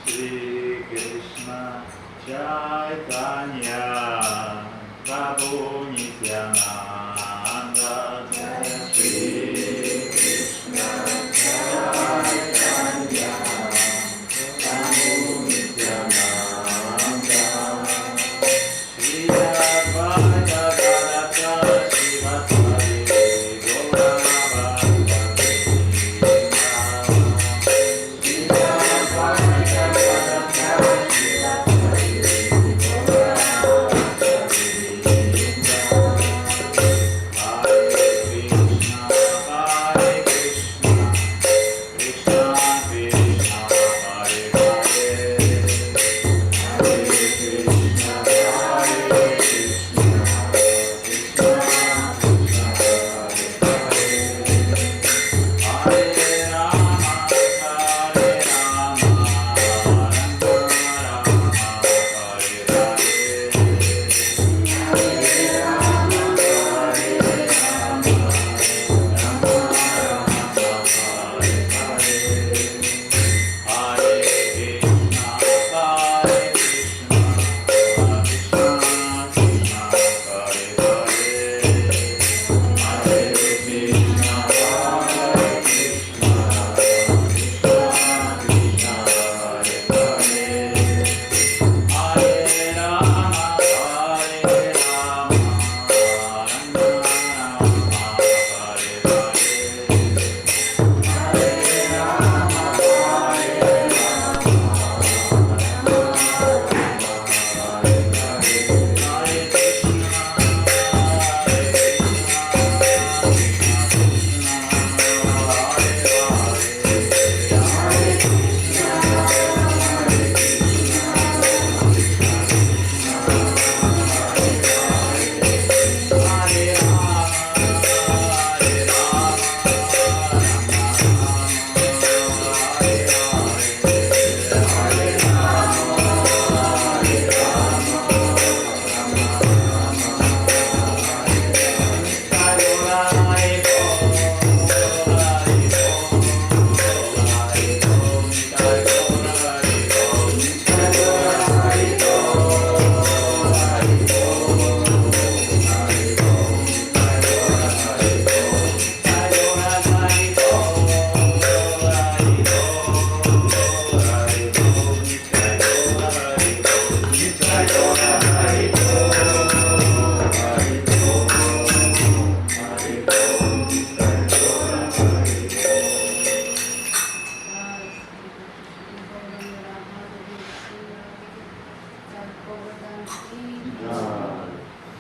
Shri Krishna Chaitanya Prabhu Nityananda Shri Krishna Chaitanya Prabhu Nityananda Shri Advaita Gadadhara Sripad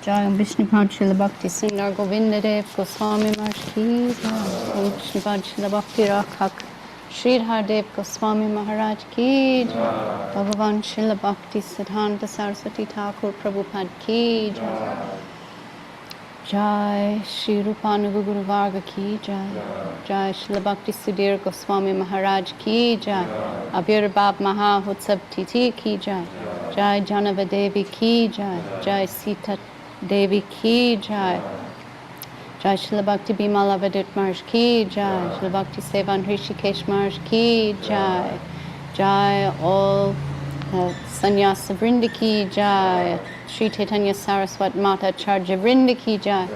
Jai Vishnupad Srila Bhakti Sundar Govinda Dev Goswami Maharaj Ki Jai Vishnupad Srila Bhakti Rakhak Sridhar Dev Goswami Maharaj Ki Jai Bhagavan Srila Bhakti Siddhanta Saraswati Thakur Prabhupada Ki Jai Jai Shri Rupanuga Guru Varga Ki Jai Jai Srila Bhakti Sudhir Goswami Maharaj Ki Jai Abhirbhav Maha Utsav Titi Ki Jai Jai Janava Devi Ki Jai Jai Sita Devi Ki Jai Jai Srila Bhakti Bimal Avadhut Maharaj Ki Jai Srila Bhakti Sevan Hrishikesh Maharaj Ki Jai Jai all Sannyasa Vrinda Ki Jai Sri Chaitanya Saraswat Mata Charja Vrinda Ki Jai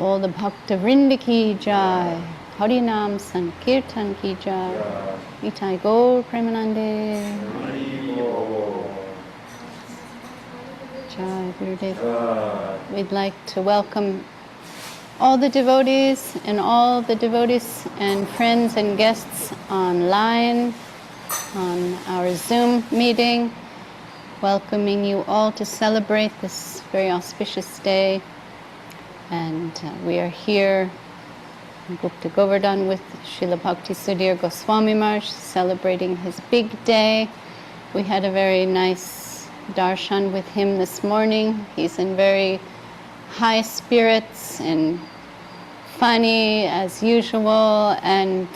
all the Bhakta Vrinda Ki Jai Harinam Sankirtan Ki Jai Nitai Gaur Premanande Jai Gurudev. We'd like to welcome all the devotees and friends and guests online on our Zoom meeting, welcoming you all to celebrate this very auspicious day. And we are here in Gupta Govardhan with Srila Bhakti Sudhir Goswami Maharaj celebrating his big day. We had a very nice darshan with him this morning. He's in very high spirits and funny as usual, and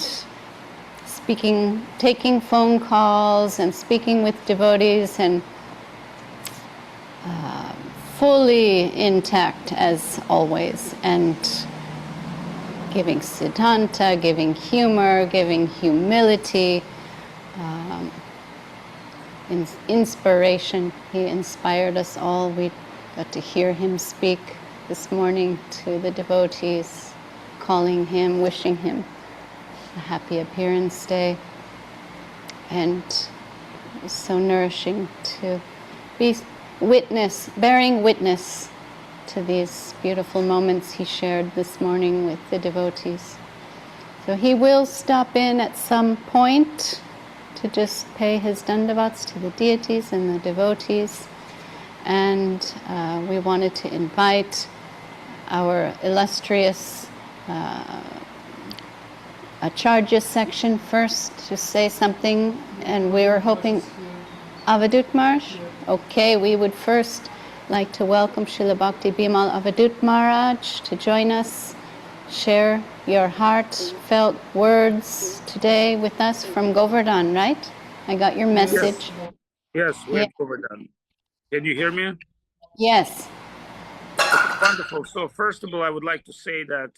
taking phone calls and speaking with devotees, and fully intact as always. And giving siddhanta, giving humor, giving humility, inspiration. He inspired us all. We got to hear him speak this morning to the devotees, calling him, wishing him a happy appearance day. And it was so nourishing to be bearing witness to these beautiful moments he shared this morning with the devotees. So he will stop in at some point to just pay his dandavats to the deities and the devotees. And we wanted to invite our illustrious Acharya section first to say something. And we were hoping, Avadhut Maharaj? Okay, we would first like to welcome Srila Bhakti Bimal Avadhut Maharaj to join us, share your heartfelt words today with us from Govardhan, right? I got your message. Yes, we're in Govardhan. Can you hear me? Yes. Wonderful. So first of all, I would like to say that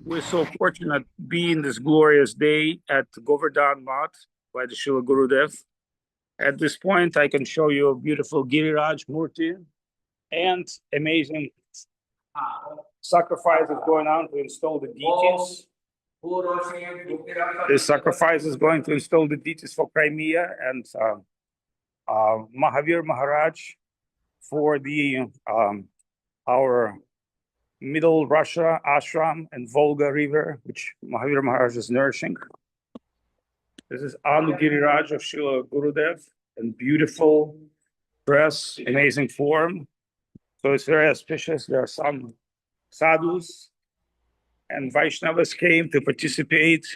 we're so fortunate to be in this glorious day at Govardhan Math by the Srila Gurudev. At this point, I can show you a beautiful Giriraj Murti and amazing sacrifices going on to install the deities. This sacrifice is going to install the deities for Crimea and Mahavir Maharaj for the our Middle Russia ashram and Volga River, which Mahavir Maharaj is nourishing. This is Anu Giriraj of Srila Gurudev, and beautiful dress, amazing form. So it's very auspicious. There are some sadhus and Vaishnavas came to participate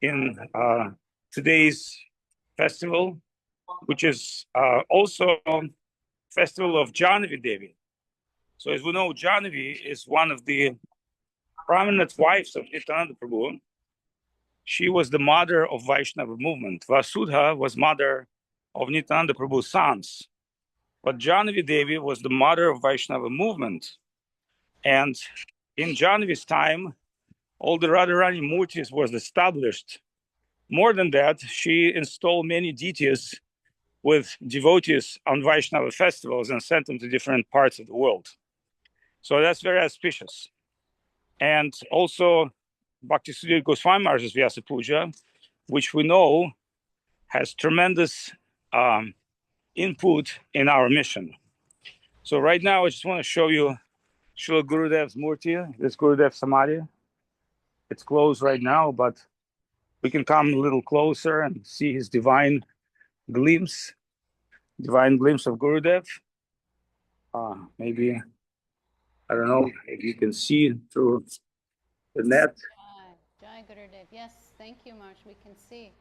in today's festival, which is also festival of Jahnavi Devi. So as we know, Jahnavi is one of the prominent wives of Ananga Prabhu. She was the mother of Vaishnava movement. Vasudha was mother of Nityananda Prabhu's sons. But Jahnavi Devi was the mother of Vaishnava movement. And in Jahnavi's time, all the Radharani Murtis was established. More than that, she installed many deities with devotees on Vaishnava festivals and sent them to different parts of the world. So that's very auspicious. And also, Bhakti Sudhir Goswami Maharaj's Vyasa Puja, which we know has tremendous input in our mission. So right now, I just want to show you Srila Gurudev's Murti, this Gurudev Samadhi. It's closed right now, but we can come a little closer and see his divine glimpse of Gurudev. Maybe, I don't know, if you can see through the net. Jai Gurudev. Yes, thank you, Maharaj. We can see.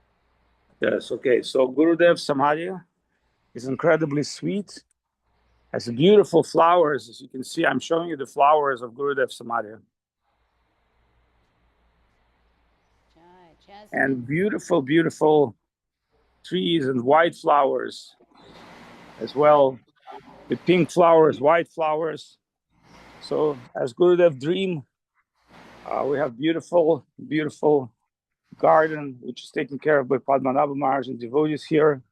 Yes, okay. So Gurudev Samadhi is incredibly sweet. Has beautiful flowers. As you can see, I'm showing you the flowers of Gurudev Samadhi. And beautiful, beautiful trees and white flowers as well. The pink flowers, white flowers. So as Gurudev dream, we have beautiful, beautiful garden, which is taken care of by Padmanabha Maharaj and devotees here.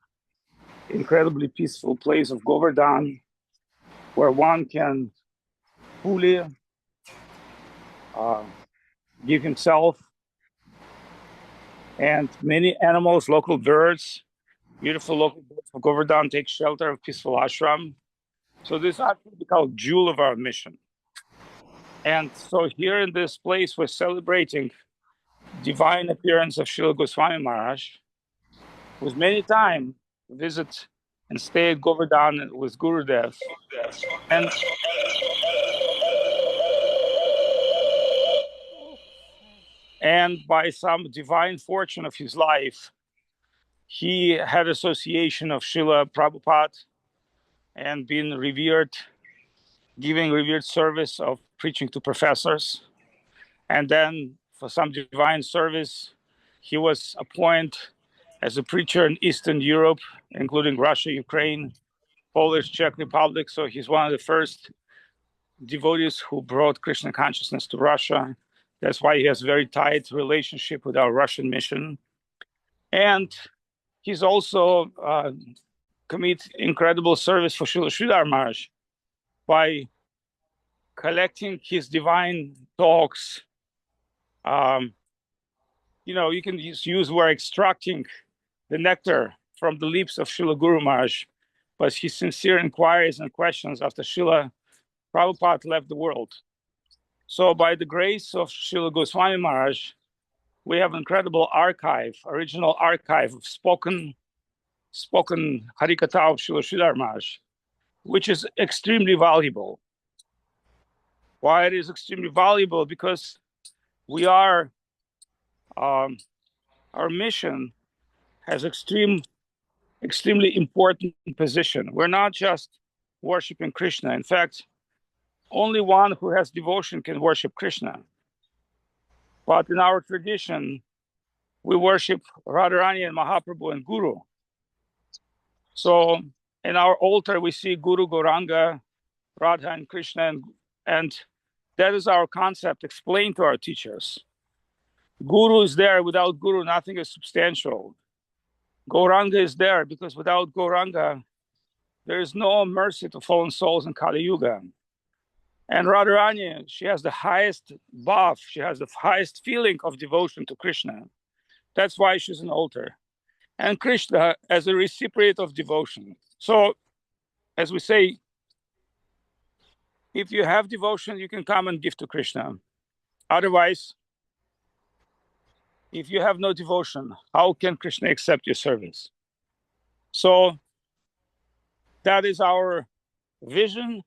Incredibly peaceful place of Govardhan, where one can fully give himself, and many animals, local birds, beautiful local birds of Govardhan take shelter of peaceful ashram. So this is actually called jewel of our mission. And so here in this place, we're celebrating divine appearance of Srila Goswami Maharaj, who's many times visit and stay at Govardhan with Gurudev. And by some divine fortune of his life, he had association of Srila Prabhupada and been revered, giving revered service of preaching to professors. And then for some divine service, he was appointed as a preacher in Eastern Europe, including Russia, Ukraine, Polish, Czech Republic. So he's one of the first devotees who brought Krishna consciousness to Russia, That's why he has very tight relationship with our Russian mission. And he's also commit incredible service for Srila Sridhar Maharaj by collecting his divine talks. You can use we're extracting the nectar from the lips of Srila Guru Maharaj, but his sincere inquiries and questions after Srila Prabhupada left the world. So by the grace of Srila Goswami Maharaj, we have incredible archive, original archive of spoken Harikatha of Srila Sridhar Maharaj, which is extremely valuable. Why it is extremely valuable? Because we are, our mission has extremely important position. We're not just worshiping Krishna. In fact, only one who has devotion can worship Krishna. But in our tradition, we worship Radharani and Mahaprabhu and Guru. So in our altar, we see Guru, Gauranga, Radha and Krishna, and that is our concept explained to our teachers. Guru is there. Without Guru, nothing is substantial. Gauranga is there because without Gauranga, there is no mercy to fallen souls in Kali Yuga. And Radharani, she has the highest bhav, she has the highest feeling of devotion to Krishna. That's why she's an altar. And Krishna as a recipient of devotion. So, as we say, if you have devotion, you can come and give to Krishna. Otherwise, if you have no devotion, how can Krishna accept your service? So, that is our vision,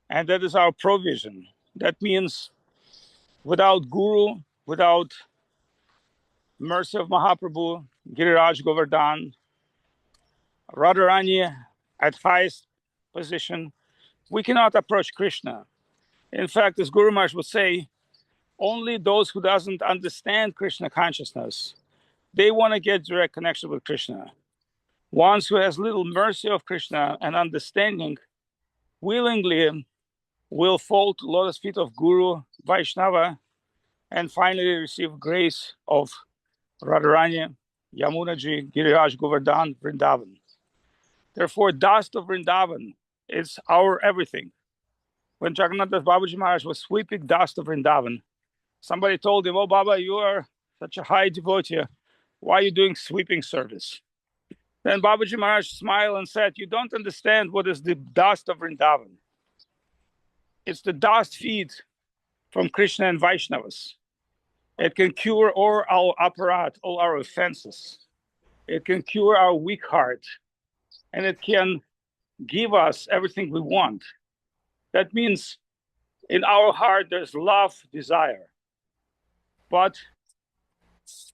and that is our provision. That means without Guru, without mercy of Mahaprabhu, Giriraj Govardhan, Radharani at highest position, we cannot approach Krishna. In fact, as Guru Maharaj would say, only those who doesn't understand Krishna consciousness, they want to get direct connection with Krishna. Ones who has little mercy of Krishna and understanding willingly will fall to lotus feet of Guru, Vaishnava, and finally receive grace of Radharani, Yamunaji, Giriraj Govardhan, Vrindavan. Therefore, dust of Vrindavan is our everything. When Jagannath Babaji Maharaj was sweeping dust of Vrindavan, somebody told him, "Oh, Baba, you are such a high devotee. Why are you doing sweeping service?" Then Babaji Maharaj smiled and said, "You don't understand what is the dust of Vrindavan. It's the dust feed from Krishna and Vaishnavas. It can cure all our aparat, all our offenses. It can cure our weak heart. And it can give us everything we want. That means in our heart there's love, desire. But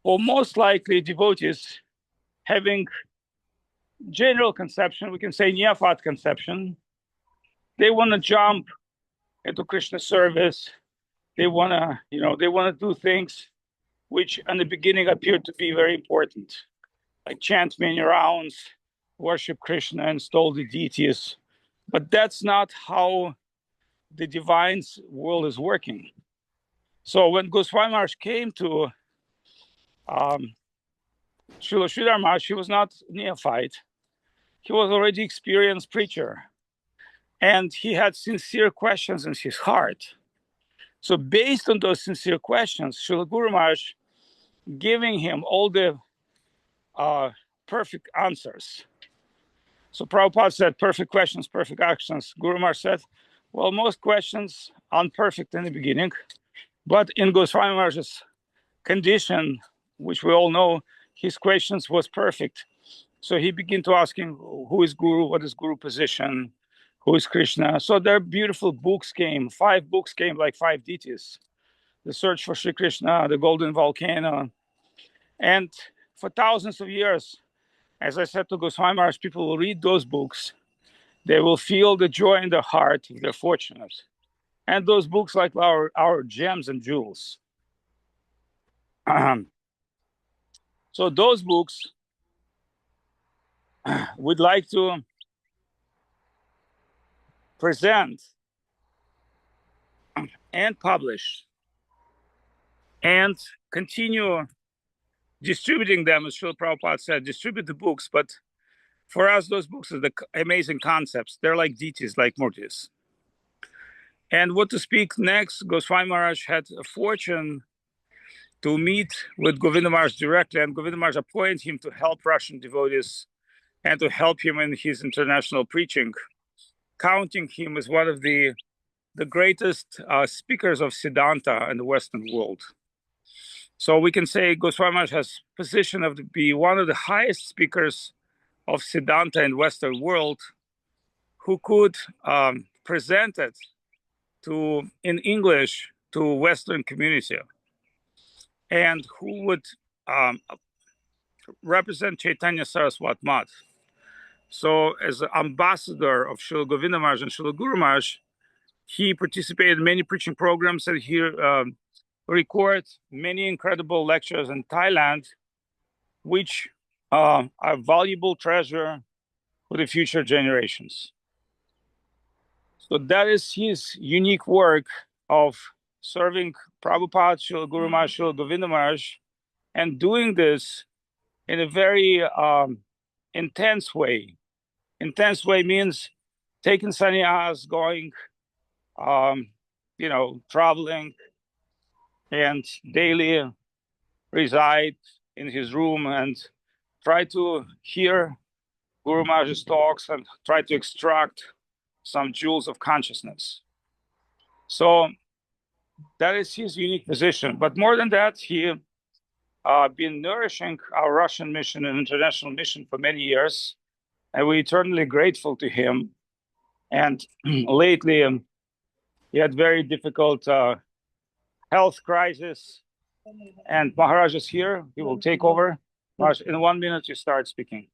for most likely devotees having general conception, we can say neophyte conception, they want to jump into Krishna service. They want to, do things which in the beginning appeared to be very important, like chant many rounds, worship Krishna, install the deities. But that's not how the divine world is working. So when Goswami Maharaj came to Srila Sridhar Maharaj, he was not neophyte. He was already experienced preacher. And he had sincere questions in his heart. So based on those sincere questions, Srila Guru Maharaj giving him all the perfect answers. So Prabhupada said, perfect questions, perfect actions. Guru Maharaj said, well, most questions aren't perfect in the beginning, but in Goswami Maharaj's condition, which we all know, his questions was perfect. So he began to ask him, who is Guru? What is Guru position? Who is Krishna? So their beautiful books came. 5 books came, like 5 deities. The Search for Sri Krishna, The Golden Volcano. And for thousands of years, as I said to Goswami Maharaj, people will read those books. They will feel the joy in their heart if they're fortunate. And those books like our gems and jewels. So those books would like to present and publish and continue distributing them, as Srila Prabhupada said, distribute the books. But for us, those books are the amazing concepts. They're like deities, like murtis. And what to speak next, Goswami Maharaj had a fortune to meet with Govinda Maharaj directly, and Govinda Maharaj appointed him to help Russian devotees and to help him in his international preaching, counting him as one of the greatest speakers of Siddhanta in the Western world. So we can say Goswami Maharaj has position of to be one of the highest speakers of Siddhanta in the Western world, who could present it in English to Western community, and who would represent Chaitanya Saraswat Math. So as an ambassador of Srila Govinda Maharaj and Srila Guru Maharaj, he participated in many preaching programs, and he records many incredible lectures in Thailand, which are valuable treasure for the future generations. So that is his unique work of serving Prabhupada, Srila Guru Maharaj, Srila Govinda Maharaj, and doing this in a very intense way. Intense way means taking sannyas, going, traveling, and daily reside in his room and try to hear Guru Maharaj's talks and try to extract some jewels of consciousness. So that is his unique position. But more than that, he been nourishing our Russian mission and international mission for many years, and we're eternally grateful to him. And lately, he had very difficult health crisis, and Maharaj is here. He will take over. Maharaj, in 1 minute, you start speaking.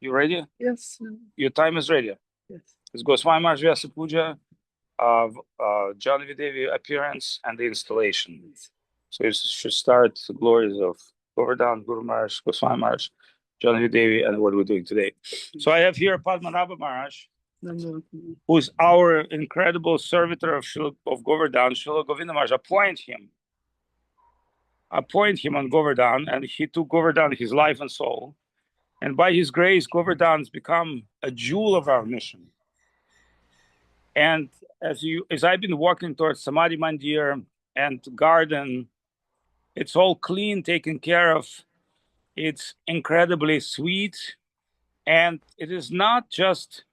You ready? Yes. Your time is ready. Yes. It's Goswami Maharaj Vyasa Puja, Janvi Devi appearance, and the installation. So you should start the glories of Govardhan, Guru Maharaj, Goswami Maharaj, Janvi Devi, and what we're doing today. So I have here Padmanabha Maharaj, who's our incredible servitor of Govardhan. Srila Govinda Maharaj appoint him on Govardhan, and he took Govardhan his life and soul. And by his grace, Govardhan's become a jewel of our mission. And as I've been walking towards Samadhi Mandir and garden, it's all clean, taken care of. It's incredibly sweet. And it is not just,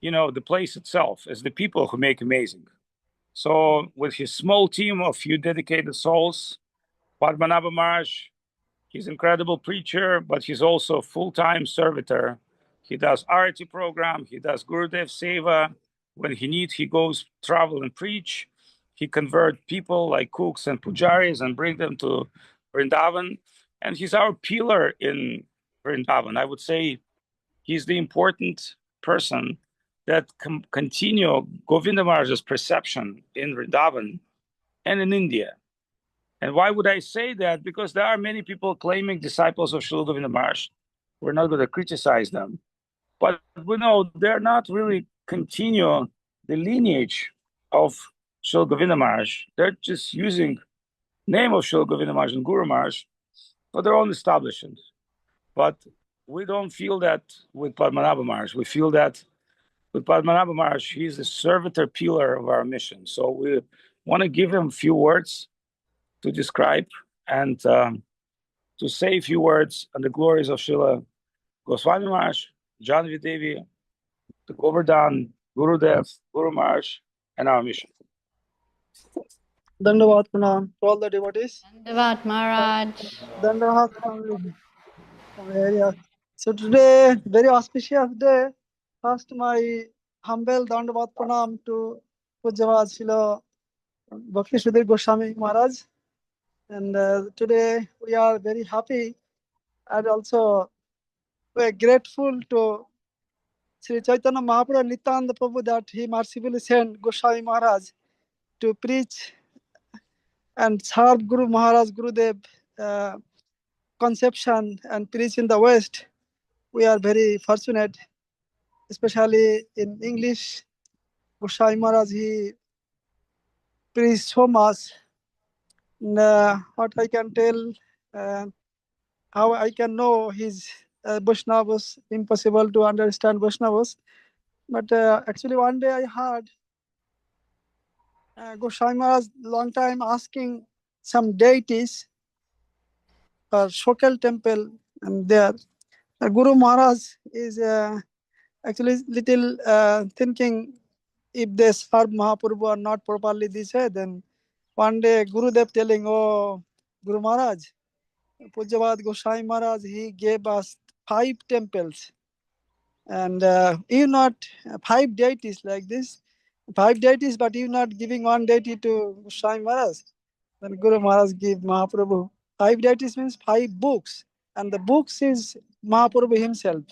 the place itself, it's the people who make amazing. So with his small team of few dedicated souls, Padmanabha Maharaj, he's an incredible preacher, but he's also a full-time servitor. He does Arati program, he does Gurudev Seva. When he needs, he goes travel and preach. He convert people like cooks and pujaris and bring them to Vrindavan. And he's our pillar in Vrindavan. I would say he's the important person that continue Govinda Maharaj's perception in Vrindavan and in India. And why would I say that? Because there are many people claiming disciples of Srila Govinda Maharaj. We're not going to criticize them. But we know they're not really continue the lineage of Srila Govinda Maharaj. They're just using name of Srila Govinda Maharaj and Guru Maharaj for their own establishment. But we don't feel that with Padmanabha Maharaj. We feel that with Padmanabha Maharaj, he's the servitor pillar of our mission. So we want to give him a few words to describe and to say a few words on the glories of Srila Goswami Maharaj, Janvi Devi, the Govardhan, Gurudev, Guru Maharaj, and our mission. Dandavat Pranam to all the devotees. Dandavat Maharaj. Dandavat from area. So today, very auspicious day. First, my humble Dandavat Pranam to Pujavad Srila Bhakti Sudhir Goswami Maharaj. And today we are very happy and also we are grateful to Sri Chaitanya Mahaprabhu Nityananda Prabhu that he mercifully sent Goswami Maharaj to preach and serve Guru Maharaj Gurudev conception and preach in the West. We are very fortunate, especially in English. Goswami Maharaj, he preached so much What I can tell, how I can know his Vaishnavas, impossible to understand Vaishnavas. But actually one day I heard Goswami Maharaj long time asking some deities for Shokal temple, and there Guru Maharaj is actually little thinking if they serve Mahaprabhu or not properly this way. Then one day Gurudev telling, oh Guru Maharaj, Pujavad Goswami Maharaj, he gave us 5 temples, and you not 5 deities like this, 5 deities, but you not giving one deity to Goswami Maharaj. Then Guru Maharaj give Mahaprabhu 5 deities means 5 books, and the books is Mahaprabhu himself,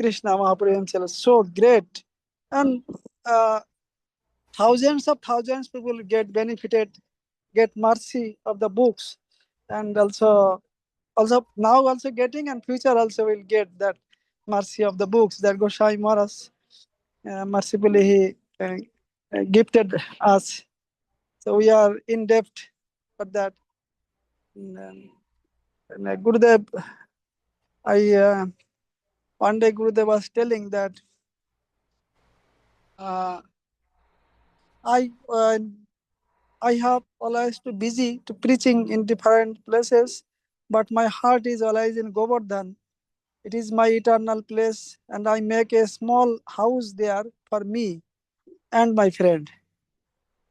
Krishna Mahaprabhu himself. So great, and thousands of thousands people get benefited, get mercy of the books, and also now also getting, and future also will get that mercy of the books that Goswami Maharaj mercifully he gifted us. So we are in debt for that. And Gurudev, one day Gurudev was telling that I have always to busy to preaching in different places, but my heart is always in Govardhan. It is my eternal place, and I make a small house there for me and my friend.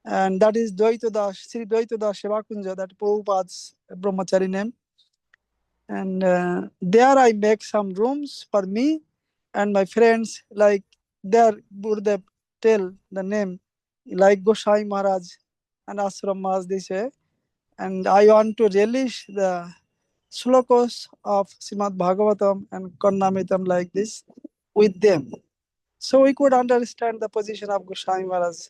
And that is Dvaitadash, Sri Dvaitadash Shivakunja, that Prabhupada's brahmachari name. And there I make some rooms for me and my friends, like there Gurudev tell the name, like Goswami Maharaj and Ashram Maharaj this way. And I want to relish the slokas of Srimad Bhagavatam and Karnamitam like this with them. So we could understand the position of Goswami Maharaj.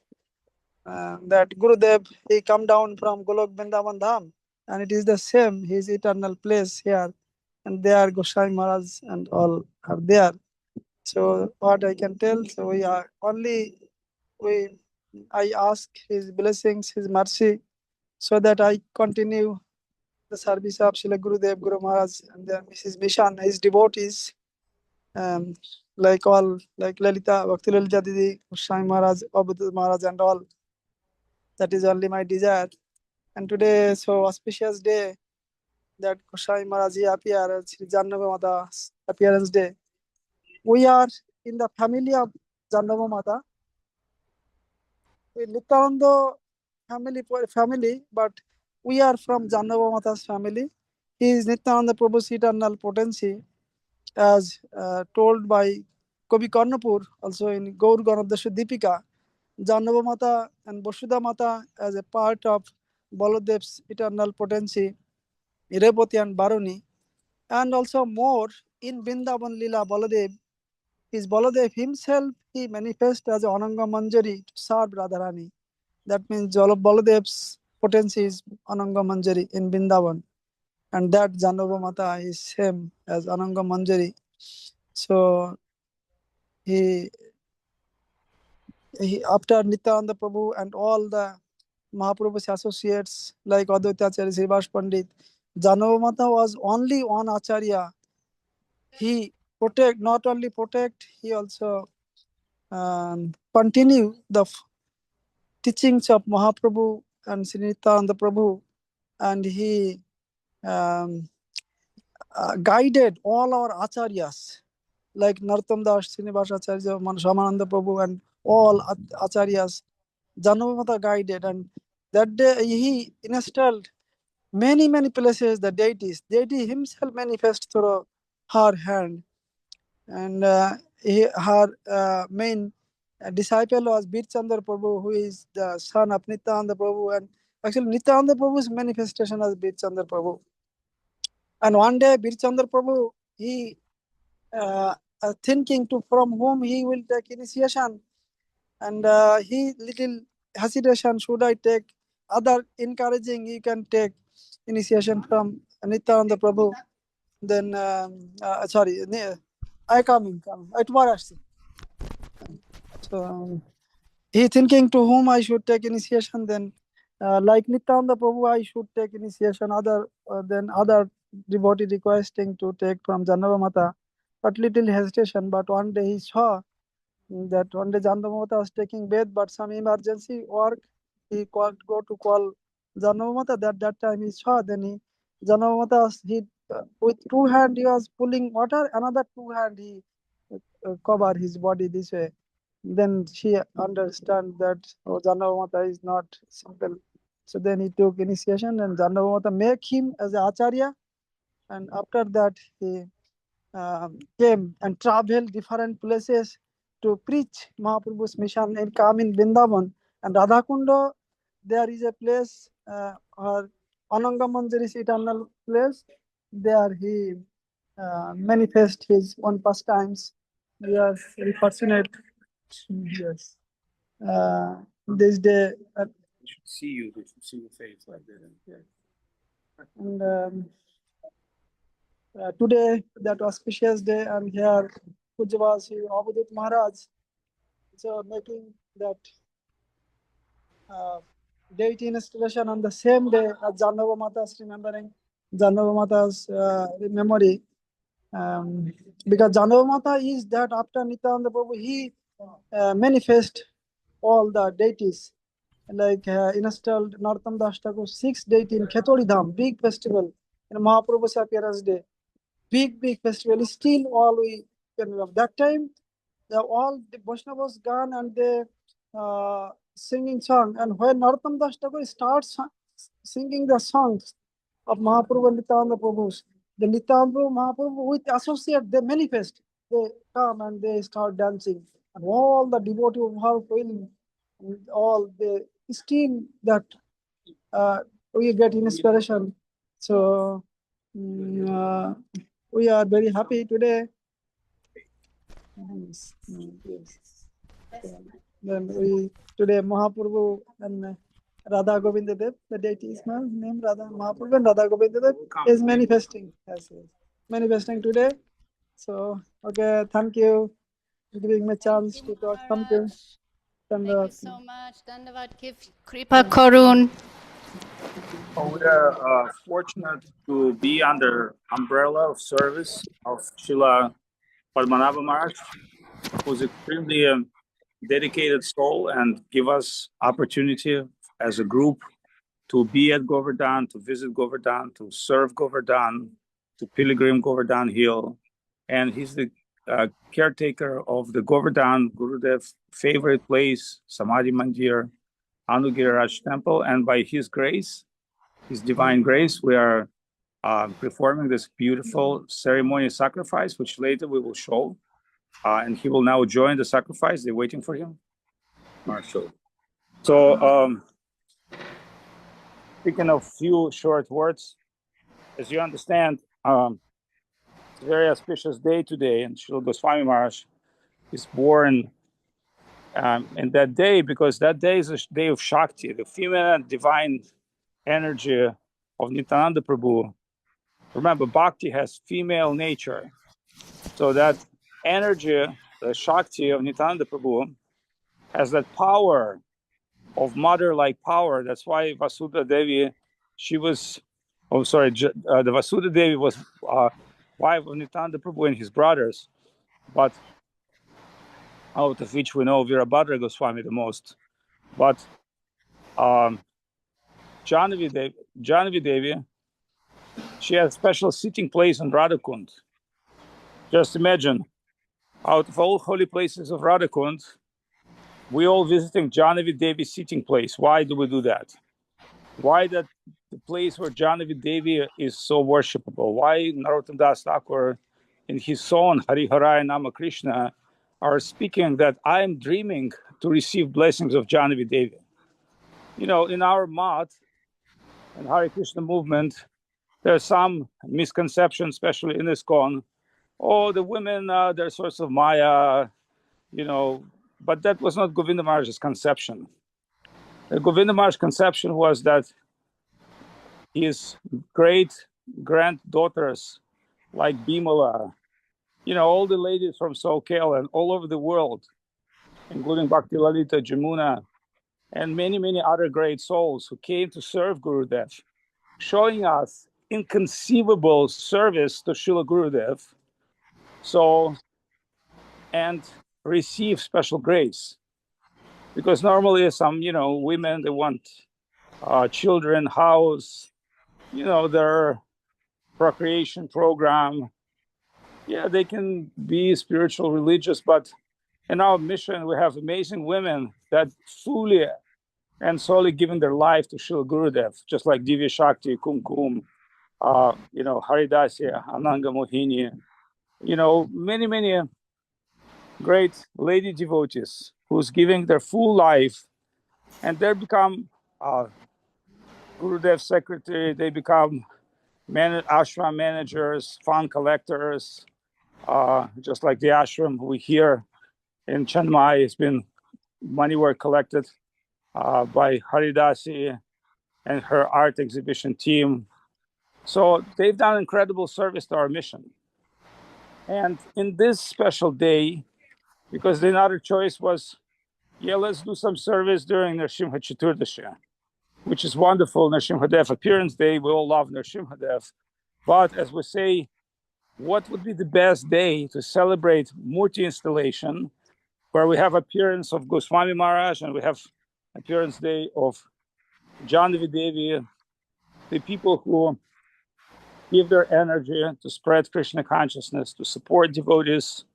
That Gurudev, he come down from Golok Vrindavan Dham, and it is the same, his eternal place here. And there Goswami Maharaj and all are there. So what I can tell, so we are only, I ask his blessings, his mercy, so that I continue the service of Srila Gurudev, Guru Maharaj, and then Mrs. Mishan, his devotees, like all, like Lalita, Bhakti Lalita DD, Goswami Maharaj, Avadhut Maharaj, and all. That is only my desire. And today, so auspicious day, that Goswami Maharaj appeared, Sri Jannava Mata's appearance day. We are in the family of Jannava Mata. We Nityananda family, but we are from Jannava Mata's family. He is Nityananda Prabhu's eternal potency, as told by Kavi Karnapur, also in Gaur Ganadasha Deepika. Jannava Mata and Vasudha Mata as a part of Baladev's eternal potency, Irepati and Baroni, and also more in Vrindavan Lila Baladev. His Baladev himself, he manifests as Ananga Manjari to serve Radharani. That means Baladev's potency is Ananga Manjari in Vrindavan, and that Jannava Mata is same as Ananga Manjari. So he after Nityananda Prabhu and all the Mahaprabhu's associates like Advaitacharya, Srivas Pandit, Jannava Mata was only one Acharya. He not only protect, he also continue the teachings of Mahaprabhu and Sri Nityananda Prabhu, and he guided all our acharyas like Narottam Das, Srinivas Acharya, Shamananda Prabhu, and all acharyas. Jannava Mata guided, and that day he installed many places the deities. Deity himself manifests through her hand, and her main disciple was Bir Chandra Prabhu, who is the son of Nityananda Prabhu, and actually Nityananda Prabhu's manifestation as Bir Chandra Prabhu. And one day Bir Chandra Prabhu, he thinking to from whom he will take initiation, and he little hesitation, should I take other encouraging, you can take initiation from Nityananda Prabhu. Then sorry, I coming at Maharashtra. So he thinking to whom I should take initiation. Then like Nityananda Prabhu, I should take initiation than other devotee requesting to take from Jannava Mata, but little hesitation. But one day he saw that one day Jannava Mata was taking bath, but some emergency work, he called go to call Jannava Mata. That time he saw, then Jannava Mata, with two hand he was pulling water, another two hand he cover his body this way. Then she understand that Jannava Mata is not simple. So then he took initiation and Jannava Mata make him as a acharya, and after that he came and traveled different places to preach Mahaprabhu's mission and come in Vrindavan. And Radhakunda, there is a place, or Ananga Manjari is eternal place. There he manifest his own pastimes. We are very fortunate. Yes. This day, They should see you. They should see your face like that. and today, that auspicious day, I'm here, Pujavasi Avadhut Maharaj, so making that deity installation on the same day as Jannava Mata's remembering Jannava Mata's memory. Because Jannava Mata is that after Nityananda Prabhu, he manifest all the deities, like installed Nartam Das Thakur 6 deity in Khetodi Dham, big festival, in Mahaprabhu's appearance day. Big festival. Still all we can remember. That time, all the Vaishnavas gone and they singing song. And when Narottam Das Thakur starts singing the songs of Mahaprabhu and Nityananda Prabhu, the Nityananda Mahaprabhu with associate, they manifest. They come and they start dancing. And all the devotees are feeling, all they still that we get inspiration. So we are very happy today. Yes. Then we today Mahaprabhu and Radha Govinda Dev, the deity's name Radha Mahaprabhu and Radha Govinda Dev is manifesting. Yes, manifesting today. So okay, thank you for giving me a chance to talk something. Thank you so much. Dandavat Kripa Korun. We are fortunate to be under umbrella of service of Srila Padmanabha Maharaj, who's extremely dedicated soul and give us opportunity as a group to be at Govardhan, to visit Govardhan, to serve Govardhan, to pilgrim Govardhan Hill. And he's the caretaker of the Govardhan Gurudev favorite place, Samadhi Mandir, Anugiraj Temple. And by his grace, his divine grace, we are performing this beautiful ceremony sacrifice, which later we will show. And he will now join the sacrifice. They're waiting for him. Marshall. So, speaking of few short words, as you understand, it's a very auspicious day today, and Srila Goswami Maharaj is born in that day, because that day is a day of Shakti, the female divine energy of Nityananda Prabhu. Remember, Bhakti has female nature. So that energy, the Shakti of Nityananda Prabhu, has that power of mother-like power. That's why Vasudha Devi, the Vasudha Devi was wife of Nityananda Prabhu and his brothers, but out of which we know Virabhadra Goswami the most. But Jhanavi Devi, she has a special sitting place in Radhakund. Just imagine, out of all holy places of Radhakund, we all visiting Jhanavi Devi's sitting place. Why do we do that? Why that the place where Jhanavi Devi is so worshipable? Why Narottam Das Thakur in his song Hari Haraya Nama Krishna are speaking that I am dreaming to receive blessings of Jhanavi Devi? You know, in our Math and Hare Krishna movement, there are some misconceptions, especially in ISKCON. Oh, the women, they're source of Maya, you know, but that was not Govinda Maharaj's conception. The Govinda Maharaj's conception was that his great granddaughters, like Bimala, you know, all the ladies from Sokel and all over the world, including Bhakti Lalita, Jamuna, and many, many other great souls who came to serve Gurudev, showing us inconceivable service to Srila Gurudev, so, and receive special grace. Because normally some, women, they want children, house, their procreation program. Yeah, they can be spiritual, religious, but in our mission, we have amazing women that fully and solely giving their life to Srila Gurudev, just like Divya Shakti, Kumkum, Haridasi, Ananga Mohini, many, many great lady devotees who's giving their full life, and they become Gurudev secretary, they become ashram managers, fund collectors, just like the ashram we hear in Chiang Mai. It's been money were collected by Haridasi and her art exhibition team. So they've done incredible service to our mission. And in this special day, because the other choice was, let's do some service during Nrsimha Chaturdashi, which is wonderful. Nrsimhadev appearance day, we all love Nrsimhadev. But as we say, what would be the best day to celebrate Murti installation, where we have appearance of Goswami Maharaj and we have appearance day of Janvi Devi, the people who give their energy to spread Krishna consciousness, to support devotees,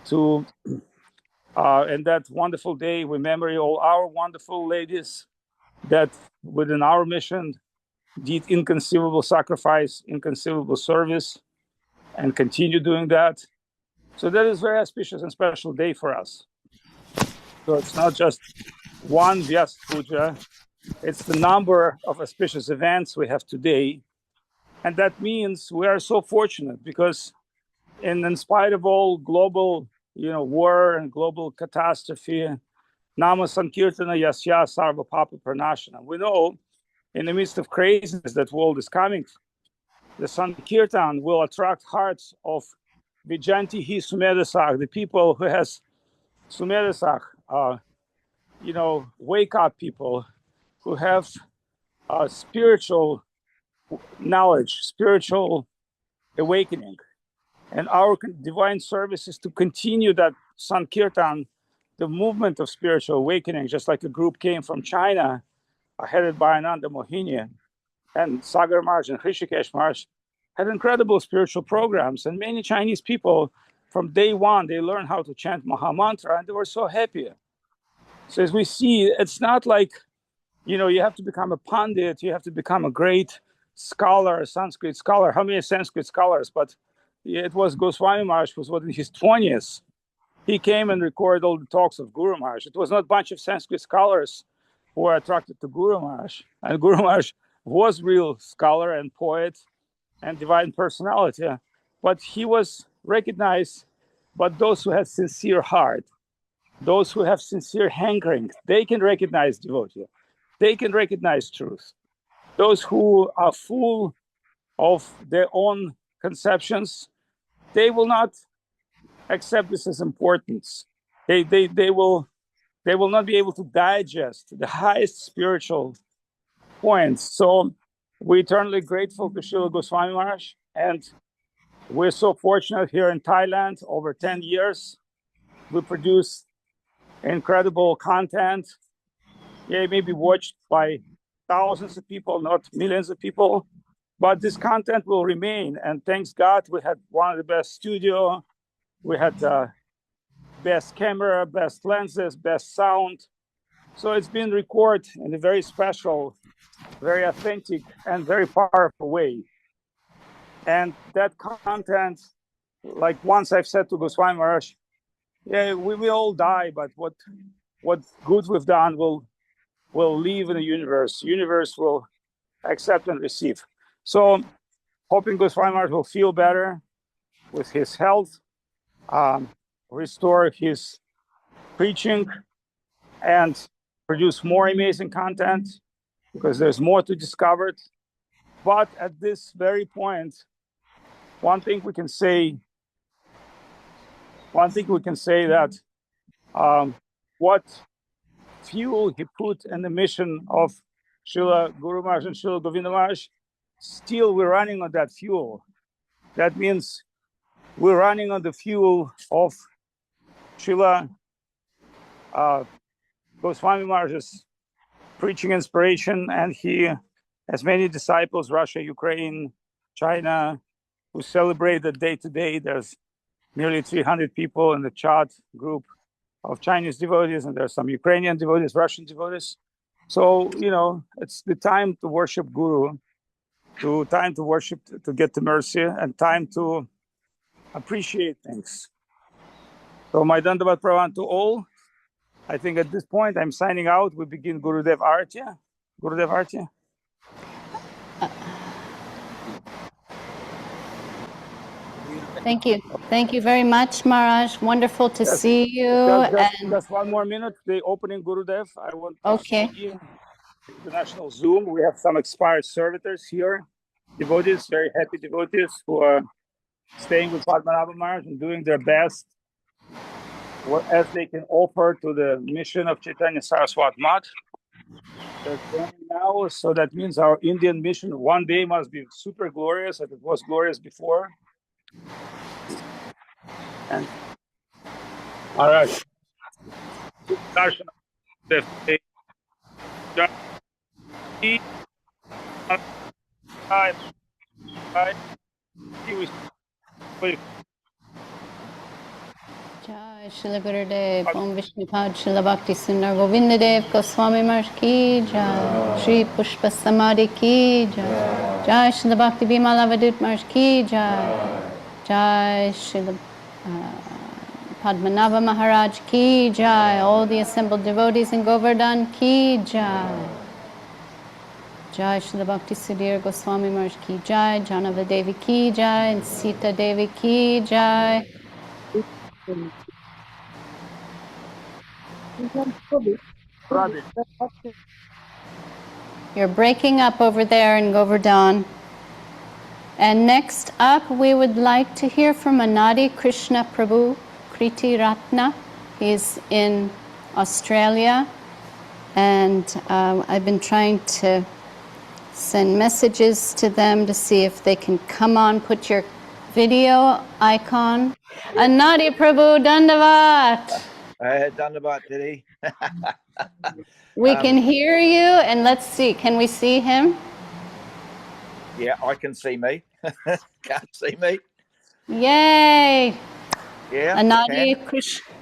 to and that wonderful day we memory all our wonderful ladies that within our mission did inconceivable sacrifice, inconceivable service, and continue doing that. So that is very auspicious and special day for us. So it's not just one Vyasa Puja, it's the number of auspicious events we have today. And that means we are so fortunate because in spite of all global, war and global catastrophe, Nama Sankirtana Yasya Sarva Papa Pranashana. We know in the midst of craziness that world is coming, the Sankirtan will attract hearts of Vijanti Hi Sumedasach, the people who has Sumedasach, wake up people who have spiritual knowledge, spiritual awakening. And our divine service is to continue that Sankirtan, the movement of spiritual awakening, just like a group came from China, headed by Ananda Mohini, and Sagar Maharaj and Hrishikesh Maharaj had incredible spiritual programs. And many Chinese people, from day one, they learned how to chant Maha Mantra, and they were so happy. So as we see, it's not like, you have to become a Pandit, you have to become a great scholar, a Sanskrit scholar. How many Sanskrit scholars? But it was Goswami Maharaj who was in his 20s. He came and recorded all the talks of Guru Maharaj. It was not a bunch of Sanskrit scholars who were attracted to Guru Maharaj. And Guru Maharaj was real scholar and poet and divine personality. But he was recognized by those who have sincere heart, those who have sincere hankering. They can recognize devotee. They can recognize truth. Those who are full of their own conceptions, they will not accept this as importance. They will not be able to digest the highest spiritual points. So we're eternally grateful to Srila Goswami Maharaj, and we're so fortunate here in Thailand. Over 10 years, we produce incredible content. It may be watched by thousands of people, not millions of people, but this content will remain. And thanks God, we had one of the best studio. We had best camera, best lenses, best sound. So it's been recorded in a very special, very authentic, and very powerful way. And that content, like once I've said to Goswami Maharaj, we will all die, but what good we've done will live in the universe. Universe will accept and receive. So hoping Goswami Maharaj will feel better with his health, restore his preaching, and produce more amazing content, because there's more to discover. But at this very point, one thing we can say that what fuel he put in the mission of Srila Guru Maharaj and Srila Govinda Maharaj, still we're running on that fuel. That means we're running on the fuel of Srila Goswami Maharaj's preaching inspiration, and he has many disciples, Russia, Ukraine, China, who celebrate the day to day. There's nearly 300 people in the chat group of Chinese devotees, and there's some Ukrainian devotees, Russian devotees. So, it's the time to worship Guru, time to worship, to get to mercy, and time to appreciate things. So my Dandavat Pravan to all. I think at this point I'm signing out. We begin Gurudev Arati. Gurudev Arati. Thank you. Thank you very much, Maharaj. Wonderful to see you. Just 1 more minute. The opening Gurudev. I want to Okay. see international Zoom. We have some expired servitors here. Devotees, very happy devotees who are staying with Padmanabha Maharaj and doing their best as they can offer to the mission of Chaitanya Saraswat Math. They're joining now, so that means our Indian mission one day must be super glorious, as it was glorious before. And Maharaj, darshan of the Jai Srila Gurudev, Om Vishnupad Srila Bhakti Sundar Govinda Dev Goswami Maharaj ki Jai, Shri Pushpa Samadhi ki Jai, Jai Srila Bhakti Bimala Avadhut Maharaj ki Jai, Jai Srila Padmanabha Maharaj ki Jai, all the assembled devotees in Govardhan ki Jai, Jai Srila Bhakti Sudhir Goswami Maharaj ki Jai, Janava Devi ki Jai, and Sita Devi ki Jai. You're breaking up over there in Govardhan. And next up, we would like to hear from Anadi Krishna Prabhu Kriti Ratna. He's in Australia. And I've been trying to send messages to them to see if they can come on, put your video icon. Anadi Prabhu Dandavat. Dandavat DD. We can hear you, and let's see, can we see him? Yeah, I can see me. Can't see me. Yay! Yeah. Anadi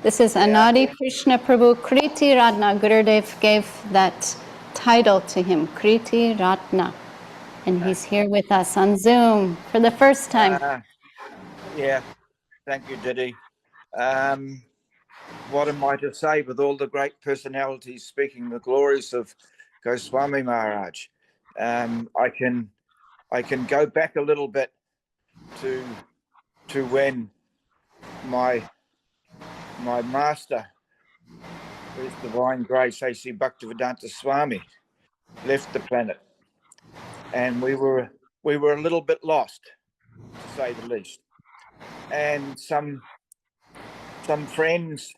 this is Anadi Krishna Prabhu Kriti Ratna. Gurudev gave that title to him, Kriti Ratna. And he's here with us on Zoom for the first time. Yeah, thank you, Didi. What am I to say with all the great personalities speaking the glories of Goswami Maharaj? I can go back a little bit to when my master, His Divine Grace A.C. Bhaktivedanta Swami, left the planet, and we were a little bit lost, to say the least. And some friends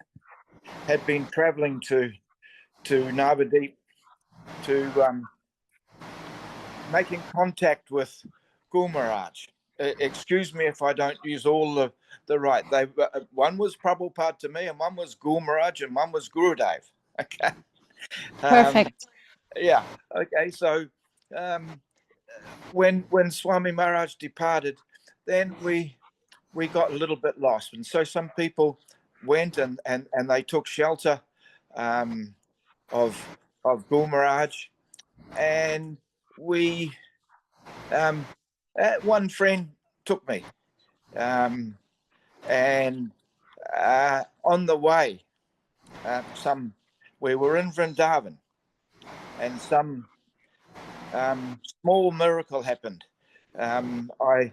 had been traveling to Navadip to making contact with Guru Maharaj. Excuse me if I don't use all the right. One was Prabhupada to me, and one was Guru Maharaj, and one was Gurudev. Okay. Perfect. Yeah. Okay. So when Swami Maharaj departed, then we got a little bit lost, and so some people went and they took shelter of Guru Maharaj, and we one friend took me, and on the way, we were in Vrindavan, and some small miracle happened. I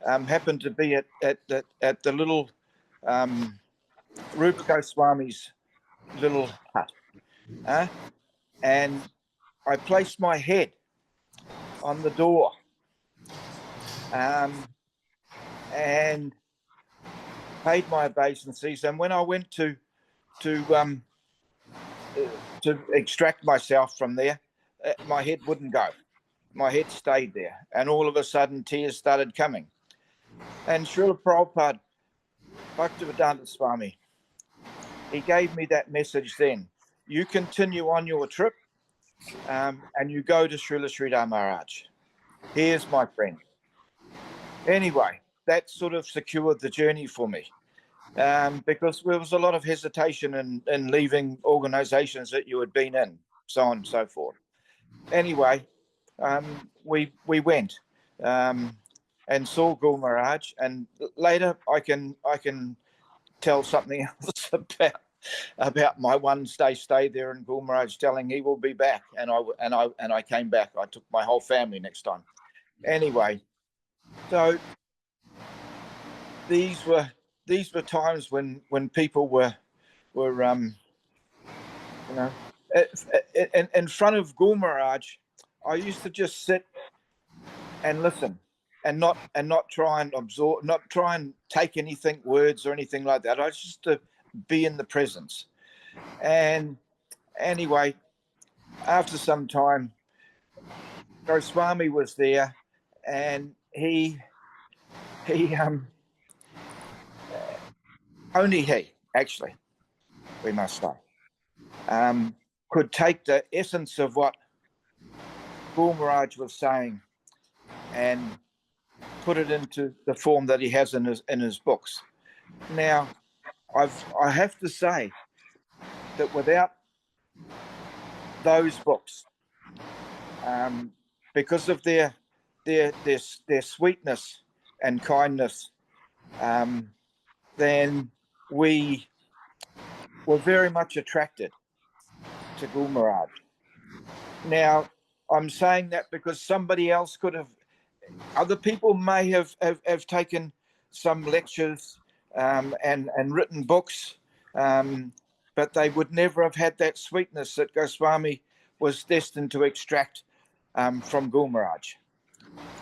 happened to be at the little Rupa Goswami's little hut, and I placed my head on the door, and paid my obeisances. And when I went to to extract myself from there, my head wouldn't go. My head stayed there. And all of a sudden, tears started coming. And Srila Prabhupada, Bhaktivedanta Swami, he gave me that message then. You continue on your trip and you go to Srila Sridhar Maharaj. Here's my friend. Anyway, that sort of secured the journey for me because there was a lot of hesitation in leaving organizations that you had been in, so on and so forth. Anyway, we went and saw Guru Maharaj, and later I can tell something else about my one stay there in Guru Maharaj telling he will be back, and I came back. I took my whole family next time. Anyway, so these were times when people were you know, in front of Guru Maharaj. I used to just sit and listen and not try and absorb, not try and take anything, words or anything like that. I just to be in the presence. And anyway, after some time, Goswami was there, and he only he, actually, we must say, could take the essence of what Guru Maharaj was saying and put it into the form that he has in his books. Now, I have to say that without those books, because of their sweetness and kindness, then we were very much attracted to Guru Maharaj. Now, I'm saying that because somebody else could have, other people may have taken some lectures and written books, but they would never have had that sweetness that Goswami was destined to extract from Guru Maharaj.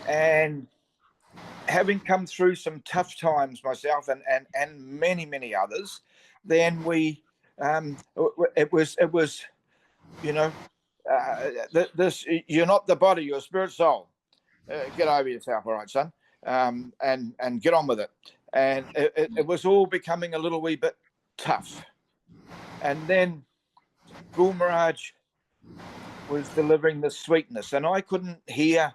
And having come through some tough times myself and many others, then we it was you know, this, you're not the body, you're a spirit soul. Get over yourself, all right, son, and get on with it. And it was all becoming a little wee bit tough. And then Guru Maharaj was delivering the sweetness, and I couldn't hear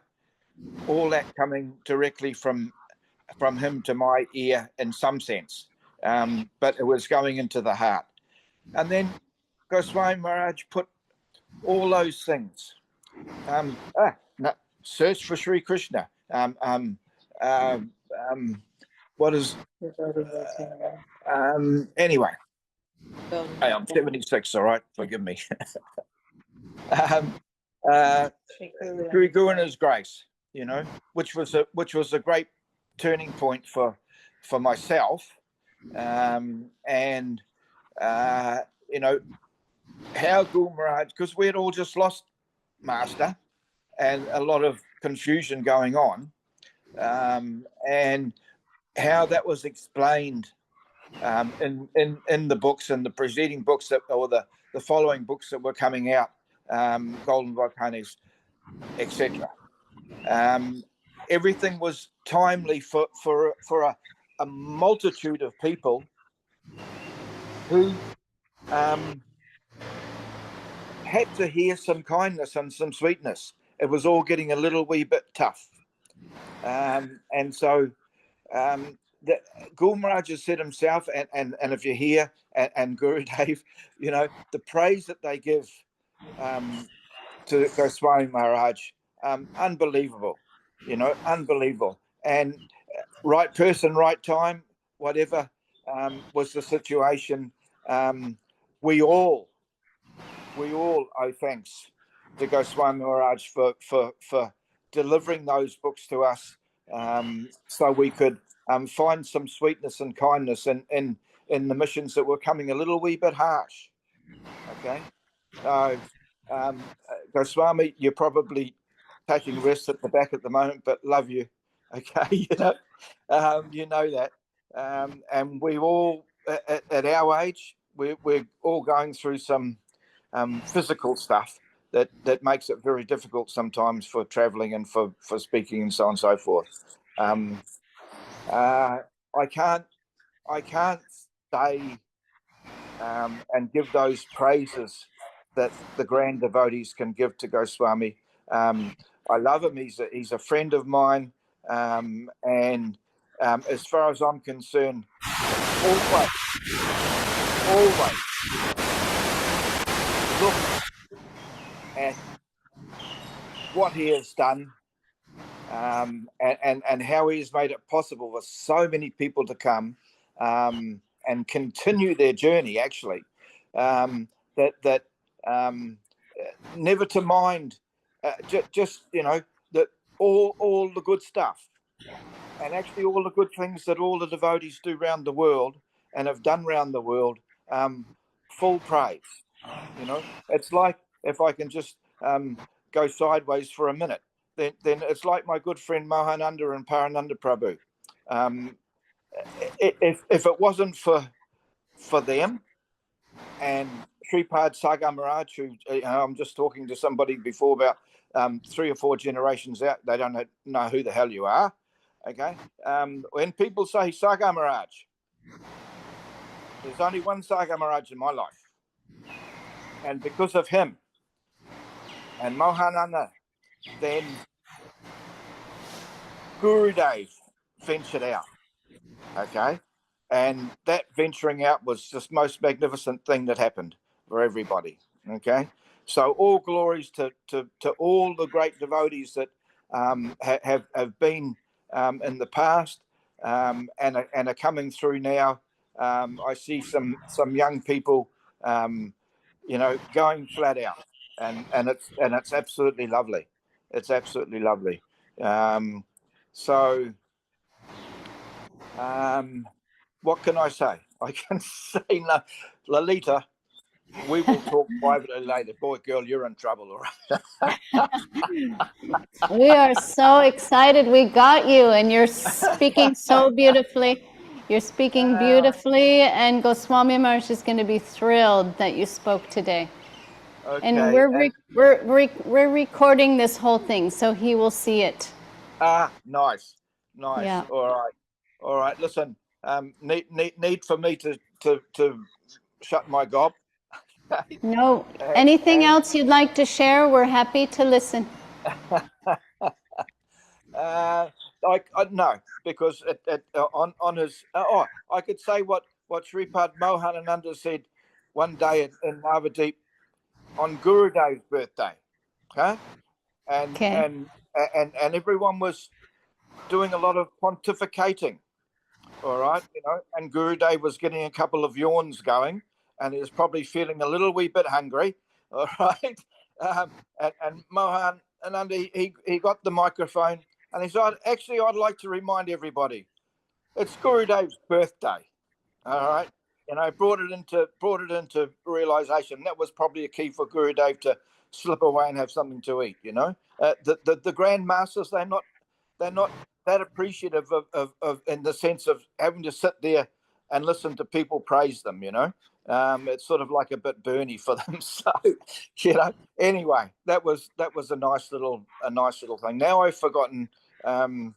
all that coming directly from him to my ear in some sense, but it was going into the heart. And then Goswami Maharaj put all those things. No, search for Sri Krishna. What is? Anyway, hey, I'm 76. All right, forgive me. Sri Guru and His grace, you know, which was a great turning point for myself, and you know, how Guru Maharaj, because we had all just lost Master and a lot of confusion going on, and how that was explained in the books and the preceding books that, or the following books that were coming out, Golden Volcanoes, etc. Everything was timely for a multitude of people who had to hear some kindness and some sweetness. It was all getting a little wee bit tough. And so Guru Maharaj has said himself, and if you hear, and Guru Dev, you know, the praise that they give to Goswami Maharaj, unbelievable, you know, unbelievable. And right person, right time, whatever was the situation, we all owe thanks to Goswami Maharaj for delivering those books to us, so we could find some sweetness and kindness in the missions that were coming a little wee bit harsh. Okay, so Goswami, you're probably taking rest at the back at the moment, but love you. Okay, you know that, and we all at our age, we're all going through some physical stuff that makes it very difficult sometimes for traveling and for speaking and so on and so forth. I can't say and give those praises that the grand devotees can give to Goswami. I love him. He's a friend of mine, and as far as I'm concerned, always look at what he has done, and how he has made it possible for so many people to come and continue their journey. Actually, never to mind, just that all the good stuff, and actually all the good things that all the devotees do around the world and have done around the world. Full praise. It's like, if I can just go sideways for a minute, then it's like my good friend Mohananda and Padmanabha Prabhu. If it wasn't for them and Sripad Sagar Maharaj, who I'm just talking to somebody before about 3 or 4 generations out, they don't know who the hell you are. Okay, when people say Sagar Maharaj, there's only one Sagar Maharaj in my life, and because of him and Mohananda, then Gurudev ventured out. Okay, and that venturing out was just the most magnificent thing that happened for everybody. Okay, so all glories to all the great devotees that have been in the past and are coming through now. I see some young people, going flat out, and it's absolutely lovely. It's absolutely lovely. What can I say? I can say no. Lalita, we will talk privately later. Boy, girl, you're in trouble, all right? We are so excited we got you, and you're speaking so beautifully. You're speaking beautifully, and Goswami Maharaj is going to be thrilled that you spoke today. Okay. And we're recording this whole thing, so he will see it. Nice. Yeah. All right. Listen, need for me to shut my gob. No. Anything else you'd like to share? We're happy to listen. No, because on his I could say what Sripad Mohanananda said one day in Avadhut on Gurudev's birthday, okay? And everyone was doing a lot of pontificating, all right, and Gurudev was getting a couple of yawns going, and he was probably feeling a little wee bit hungry, all right. And Mohanananda, he got the microphone and he said, actually, I'd like to remind everybody, it's Gurudev's birthday, all right. Brought it into realization. That was probably a key for Gurudev to slip away and have something to eat. The Grand Masters, they're not that appreciative of in the sense of having to sit there and listen to people praise them. It's sort of like a bit burny for them. So anyway, that was a nice little thing. Now I've forgotten. One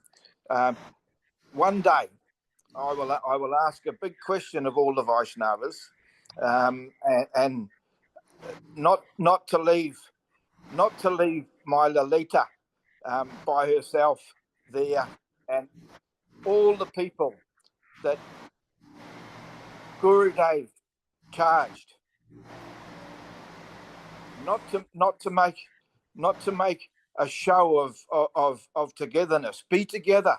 day I will ask a big question of all the Vaishnavas, and not to leave my Lalita by herself there, and all the people that Gurudev charged not to make a show of togetherness. Be together,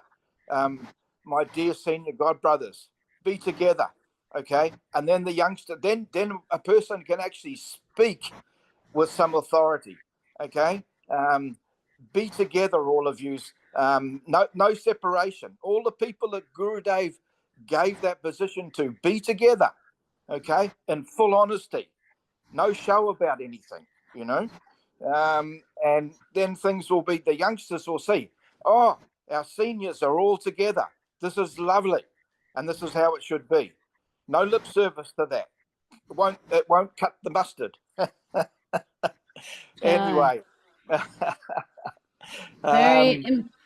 my dear senior godbrothers. Be together, okay? And then the youngster, then a person can actually speak with some authority, okay? Be together, all of you. No separation. All the people that Gurudev gave that position to, be together, okay? In full honesty. No show about anything, and then things will be, the youngsters will see, our seniors are all together. This is lovely, and this is how it should be. No lip service to that. It won't cut the mustard. Anyway.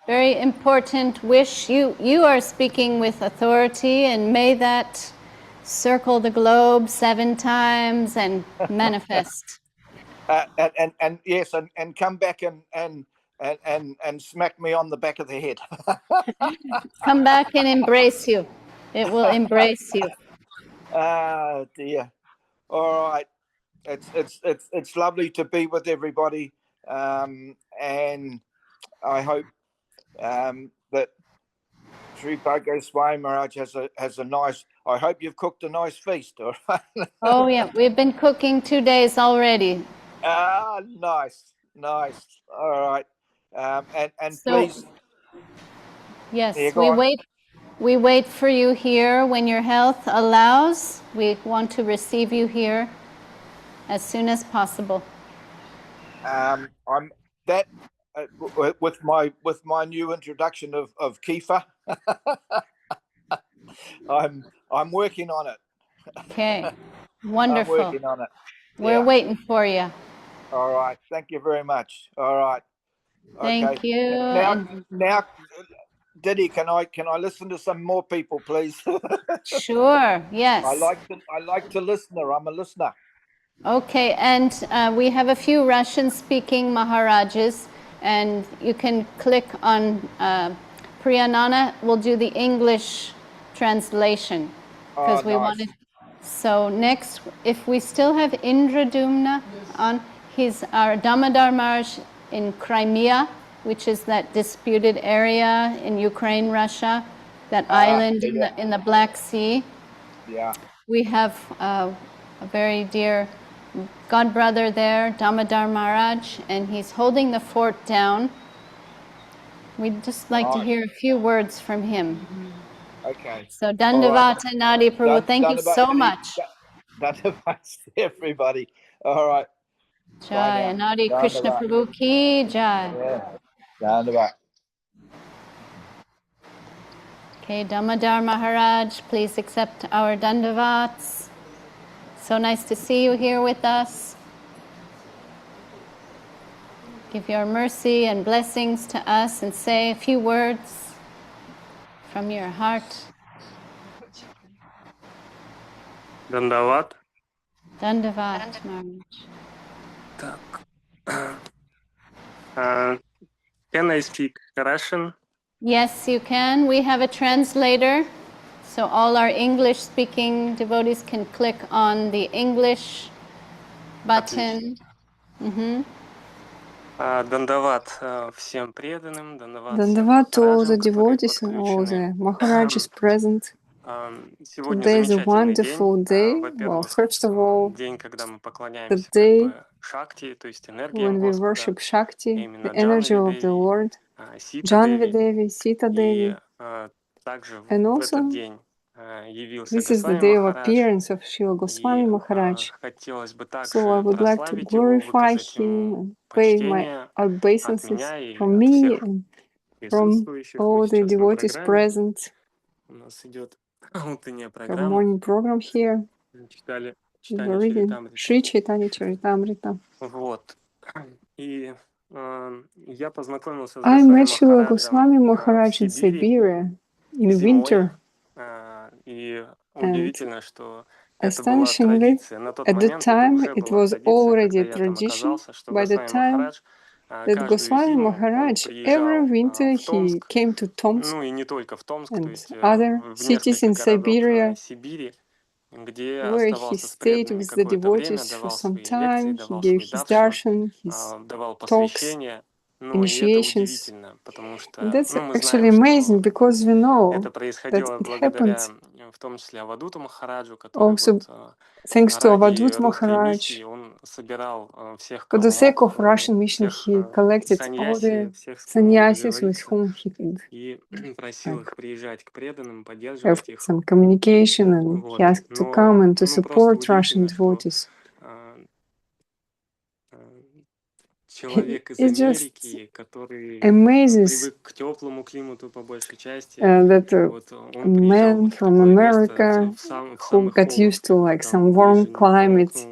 Very important wish. You are speaking with authority, and may that circle the globe 7 times and manifest. And yes, and come back and smack me on the back of the head. Come back and embrace you. It will embrace you. Ah, dear. All right. It's lovely to be with everybody, and I hope that Sripad Goswami Maharaj has a nice. I hope you've cooked a nice feast. All right. Oh yeah, we've been cooking 2 days already. Ah, nice. All right, and So, please. yes, Yeah, go on. we wait for you here when your health allows. We want to receive you here as soon as possible. I'm that with my new introduction of Kifa. I'm working on it. Okay, wonderful. I'm working on it. We're waiting for you. All right. Thank you very much. All right. Thank Okay. you. Now, Diddy, can I listen to some more people, please? Sure. Yes. I like to listen. I'm a listener. Okay, and we have a few Russian-speaking Maharajas, and you can click on Priyanana. We'll do the English translation because we wanted. So next, if we still have Indradumna on, he's our Damodar Maharaj in Crimea, which is that disputed area in Ukraine, Russia, that island in the Black Sea. Yeah. We have a very dear God brother there, Damodar Maharaj, and he's holding the fort down. We'd just like to hear a few words from him. Okay. So Dandavat Anadi Prabhu, thank you so much. Dandavat, everybody. All right. Jai Anadi Krishna Prabhu ki Jai. Yeah. Dandavat. Okay, Damodar Maharaj, please accept our Dandavats. So nice to see you here with us. Give your mercy and blessings to us and say a few words from your heart. Dandavat. Dandavat, Maharaj. Can I speak Russian? Yes, you can. We have a translator. So all our English-speaking devotees can click on the English button. Дандават всем преданным, Dandavat to all the devotees and all the Maharajas present. Today is a wonderful day. Well, first of all, the day when we worship Shakti, the energy of the Lord, Janvi Devi, Sita Devi, and also this is the day of appearance of Srila Goswami Maharaj. So I would like to glorify him and pay my obeisances from me and from all the devotees present. Our morning program here. We're reading Shri Chaitanya Charitamrita. I met Srila Goswami Maharaj in Siberia in winter. And astonishingly, at the time it was already a tradition. By the time that Goswami Maharaj, every winter he came to Tomsk and other cities in Siberia, where he stayed with the devotees for some time. He gave his darshan, his talks, initiations. And that's actually amazing because we know that it happened also thanks to Avadhut Maharaj. For the sake of Russian mission, he collected all the sannyasis with whom he could have some communication, and he asked to come and to support Russian devotees. It just amazes that a man from America who got used to like some warm climate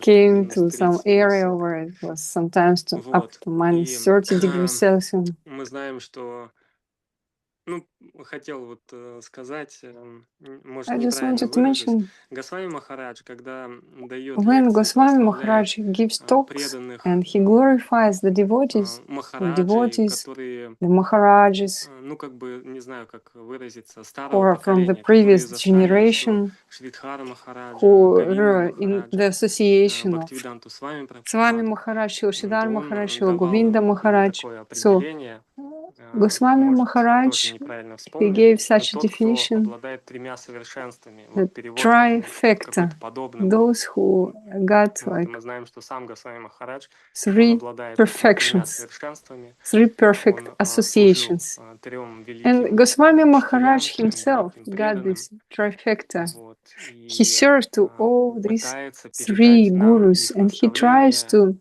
came to some area where it was sometimes up to minus 30 degrees Celsius. Ну, хотел вот сказать, может, I just неправильно wanted to выражусь. mention Госвами Махарадж, когда дает when лекции, Goswami Maharaj gives talks преданных and he glorifies the devotees, the Махараджей, devotees, которые, the Maharajas, ну, как бы, не знаю, как выразиться, who старого are from the поколения, которые previous застали еще generation, Шридхара Махараджа, who Говинду were in the Махараджа, association of Бхактивиданту Свами Swami Прабхупаду, Maharaj, Shridhar то Maharaj, он Srila давал Govinda им Maharaj. такое So определение, Goswami может, тоже Maharaj, неправильно he вспомнил, gave such a тот, кто definition, обладает тремя совершенствами. the Вот перевод trifecta, какой-то подобный был. those who got Вот, и like мы знаем, что сам Госвами Махарадж, он three обладает этими тремя perfections, совершенствами. three perfect Он служил associations. трем And великим Goswami учителям, Maharaj трем himself великим got преданным. this trifecta. Вот, He и served to all these пытается three передать нам gurus их and he tries наставления, to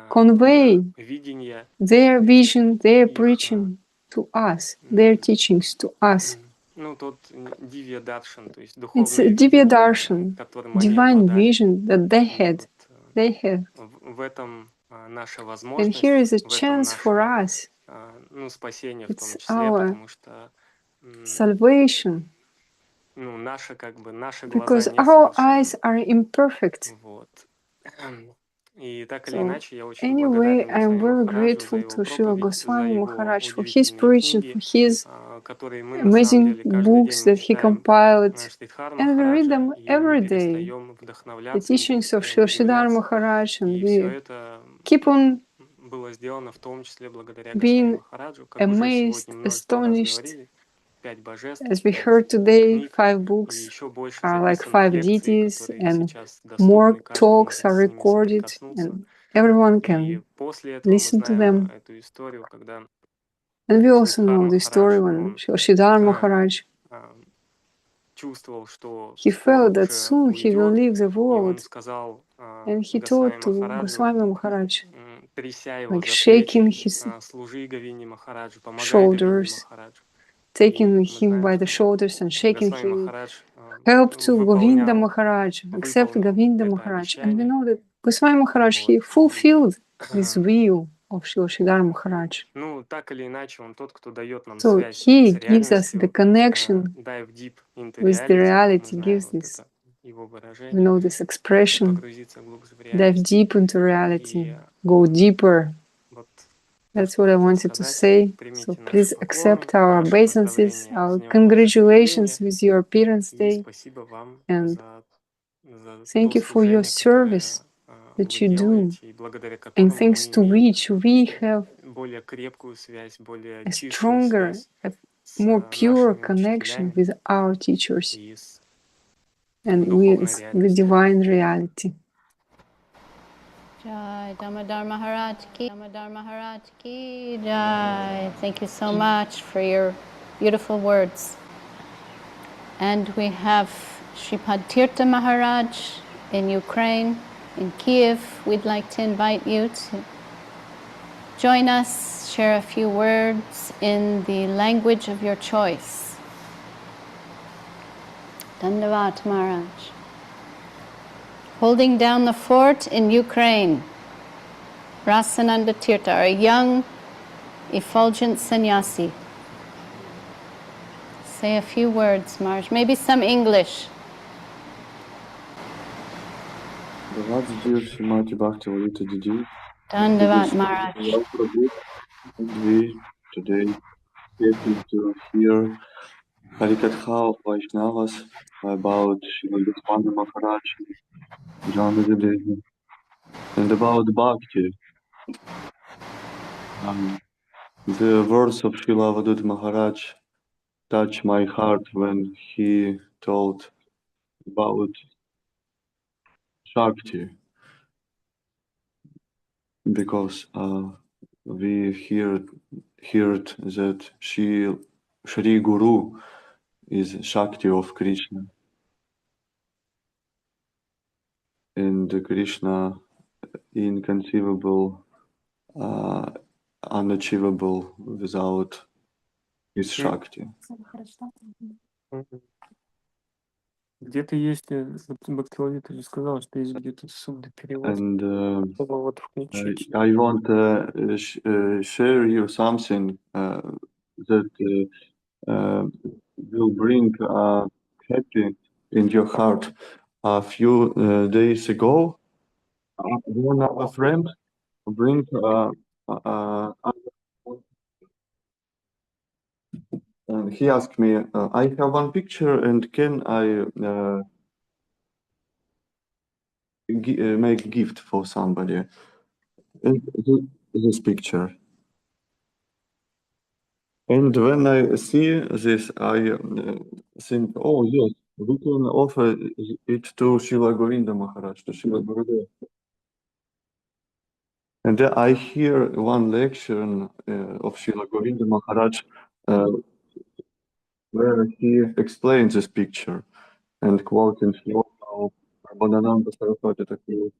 convey их видение, their vision, their их, preaching to us, their teachings to us. ну, тот Дивья Даршан, то есть It's духовное a Divya видение, Darshan, которым они divine обладали. vision that they И had. вот They have. в этом наша And возможность, here is a в этом chance for наше, us. ну, спасение в том It's числе, our потому что, salvation. ну, наши, как бы, наши глаза Because our eyes несовершенны. are imperfect. Вот. И так или So, иначе, я очень anyway, благодарен I am Госвами very Махараджу за grateful его to Srila проповедь, за Goswami его Maharaj for his удивительные preaching, книги, for his которые мы на самом amazing деле каждый день books мы that he читаем compiled, Шридхар and we read Махараджа, them и мы every day. перестаем The вдохновляться, мы teachings of перестаем Srila удивляться. Maharaj, and И все we это keep on было сделано в том числе благодаря being Госвами Махараджу, как уже amazed, сегодня множество раз astonished. говорили. 5 божеств, As we 5 heard today, книг, 5 и books еще больше are like записанных 5 лекций, deities, которые and сейчас more доступны, каждый talks может are с ними recorded, соприкоснуться. and everyone И can после этого мы listen to знаем them. эту историю, когда And we also Шридхар know the story Махарадж, when он Srila Maharaj, чувствовал, что he скоро felt that уже soon he will уйдет, leave the и он world, сказал and he Госвами told to Махараджу, Goswami Maharaj, тряся его like за shaking плечи, his служи Говинде Махараджу, помогай Говинде shoulders, Махараджу. taking И мы him знаем, by the что shoulders and shaking Госвами him, Махарадж help to Govinda выполнял, Maharaj, accept выполнил Govinda это Maharaj. And we обещание. know that Goswami Maharaj, Вот. he И, fulfilled this will of Srila Maharaj. ну, так или иначе, он тот, кто дает нам So связь he с gives us the реальностью, connection dive deep into with the reality. Мы reality, знаем gives вот this, это его we выражение. know this expression, Погрузиться глубже в dive реальность. deep into И reality, go deeper. вот то, That's что what I хотел wanted to сказать. say. So Примите наши please поклоны, accept our наши obeisances, поздравления our с днем congratulations вашего with your appearance И day, спасибо вам and за thank то you for your служение, которое service that вы you do. делаете, и благодаря And которому thanks мы to имеем which we have более крепкую связь, более a чистую stronger, связь a с more pure нашими connection учителями with our teachers и с and духовной with the реальностью. divine reality. Jai Damodar Maharaj ki, Damodar Maharaj ki Jai. Thank you so much for your beautiful words. And we have Sripad Tirtha Maharaj in Ukraine, in Kiev. We'd like to invite you to join us, share a few words in the language of your choice. Dandavat Maharaj. Holding down the fort in Ukraine, Rasananda Tirtha, a young, effulgent sannyasi. Say a few words, Maharaj, maybe some English. The Lord's dear Srimati Bhakti Lalita DD. Dandavat Maharaj. Prabhu, and we today happy to hear Harikatha of Vaishnavas about Srila Goswami Maharaj, Ananga DD, and about Bhakti. The words of Srila Avadhut Maharaj touched my heart when he told about Shakti, because we heard that Shri Guru is Shakti of Krishna. And Krishna inconceivable, unachievable without his Shakti. Где-то есть, Бхакти Lalita же сказала, что есть где-то судный перевод. And Чтобы вот включить. I want to share you something that will bring happy in your heart. A few days ago, one of a friend bring and he asked me, I have one picture and can I make a gift for somebody? And this picture. And when I see this, I think, oh yes, we can offer it to Srila Govinda Maharaj, to Srila Gurudev. And then I hear one lecture of Srila Govinda Maharaj where he explains this picture and quoting Srila Padmanabha Saraswati Thakur.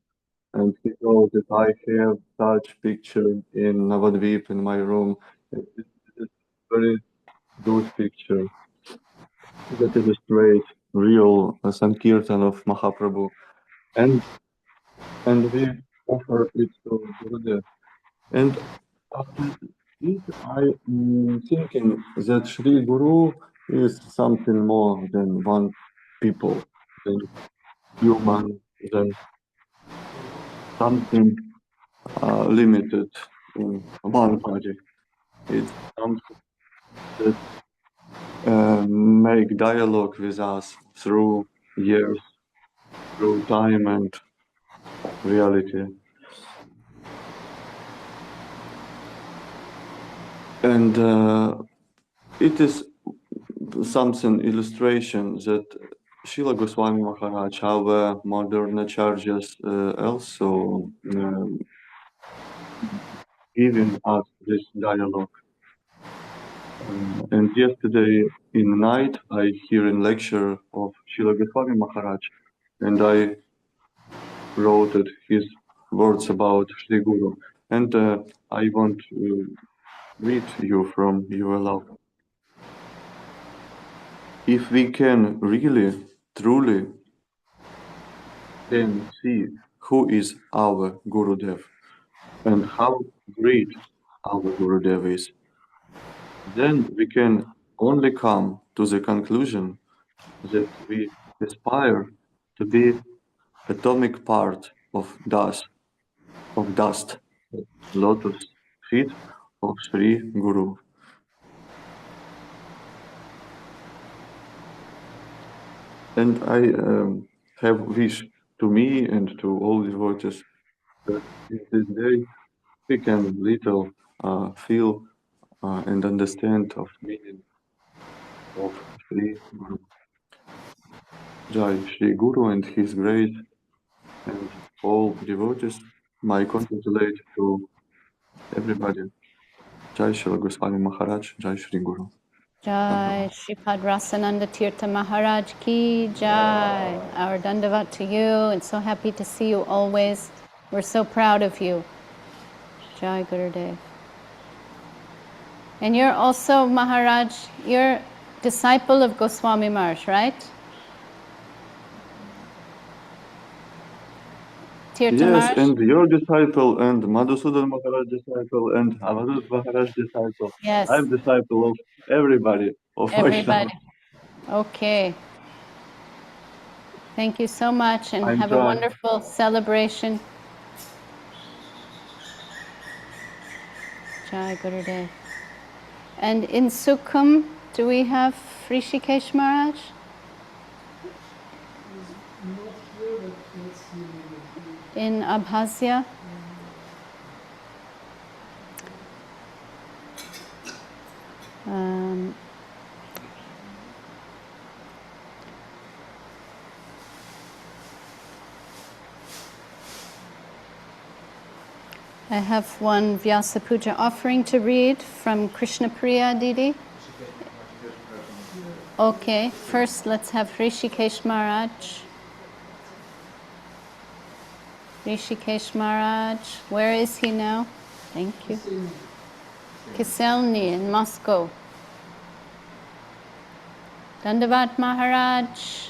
And he told that I have such picture in Avadhut in my room. It's a very good picture that illustrates real Sankirtan of Mahaprabhu. And we offer it to Gurudev. And after it, I thinking that Sri Guru is something more than one people, than human, than something limited in one body. It's something that make dialogue with us through years, through time and reality. And it is something illustration that Srila Goswami Maharaj, our modern acharyas, also giving us this dialogue. And yesterday in night, I hear a lecture of Srila Goswami Maharaj, and I wrote his words about Sri Guru. And I want to read you from your love. If we can really, truly can see who is our Gurudev and how great our Gurudev is, then we can only come to the conclusion that we aspire to be atomic part of dust, lotus feet of Sri Guru. And I have wish to me and to all devotees that in this day we can little feel and understand of meaning of Sri Guru. Jai Sri Guru and His grace and all devotees. My congratulate to everybody. Jai Shri Goswami Maharaj, Jai Shri Guru. Jai Sripad Rasananda Tirtha Maharaj ki Jai. Our Dandavat to you, and so happy to see you always. We're so proud of you. Jai Gurudev. And you're also, Maharaj, you're disciple of Goswami Maharaj, right? Tirtha Yes, Maharaj? and your disciple and Madhusudan Maharaj disciple and Avadhut Maharaj disciple. Yes. I'm disciple of everybody, of Everybody. Vaishnava. Okay. Thank you so much and I'm have trying. a wonderful celebration. Jai Gurudev. And in Sukhum, do we have Hrishikesh Maharaj? In Abhasya? I have one Vyasa Puja offering to read from Krishna Priya DD. Okay, first let's have Hrishikesh Maharaj. Hrishikesh Maharaj, where is he now? Thank you. Kiselny in Moscow. Dandavat Maharaj.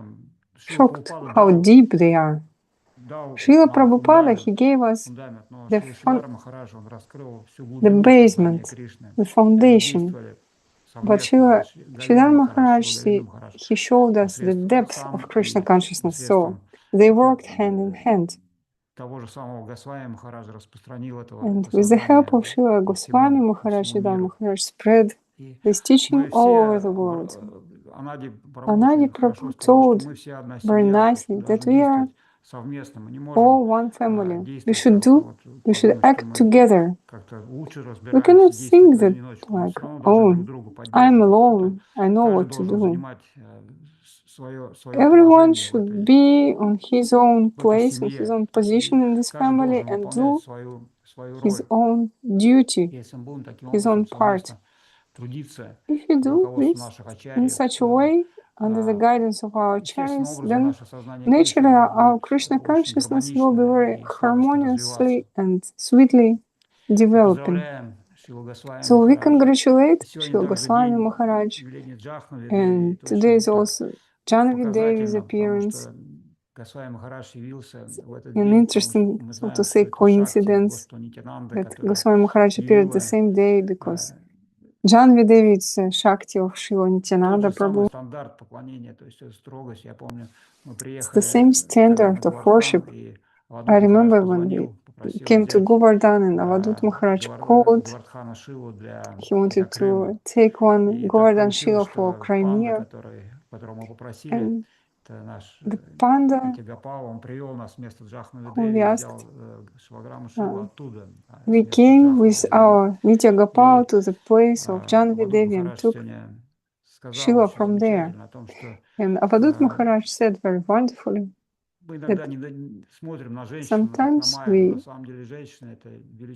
shocked how deep they are. Srila Prabhupada, he gave us the basement, the foundation. But Sridhar Maharaj, he showed us the depth of Krishna consciousness. So they worked hand in hand. And with the help of Srila Goswami Maharaj, Sridhar Maharaj spread this teaching all over the world. Anadi Prabhu told very nicely that we are all one family. We should act together. We cannot think that like, oh, I'm alone, I know what to do. Everyone should be on his own place, in his own position in this family and do his own duty, his own part. If you do this in such a way, under the guidance of our acharyas, then naturally our Krishna consciousness will be very harmoniously and sweetly developing. So we congratulate Srila Goswami Maharaj, and today is also Janvi Devi's appearance. An interesting, so to say, coincidence that Goswami Maharaj appeared the same day, because Janvi Devi is Shakti of Srila Nityananda Prabhu. It's the same standard of worship. I remember when we came to Govardhan and Avadhut Maharaj called, he wanted to take one Govardhan Shila for Crimea. And the Panda whom we asked, we came with our Nitya Gopal to the place of Janvi Devi and took Shila from there. And Avadhut Maharaj said very wonderfully that sometimes we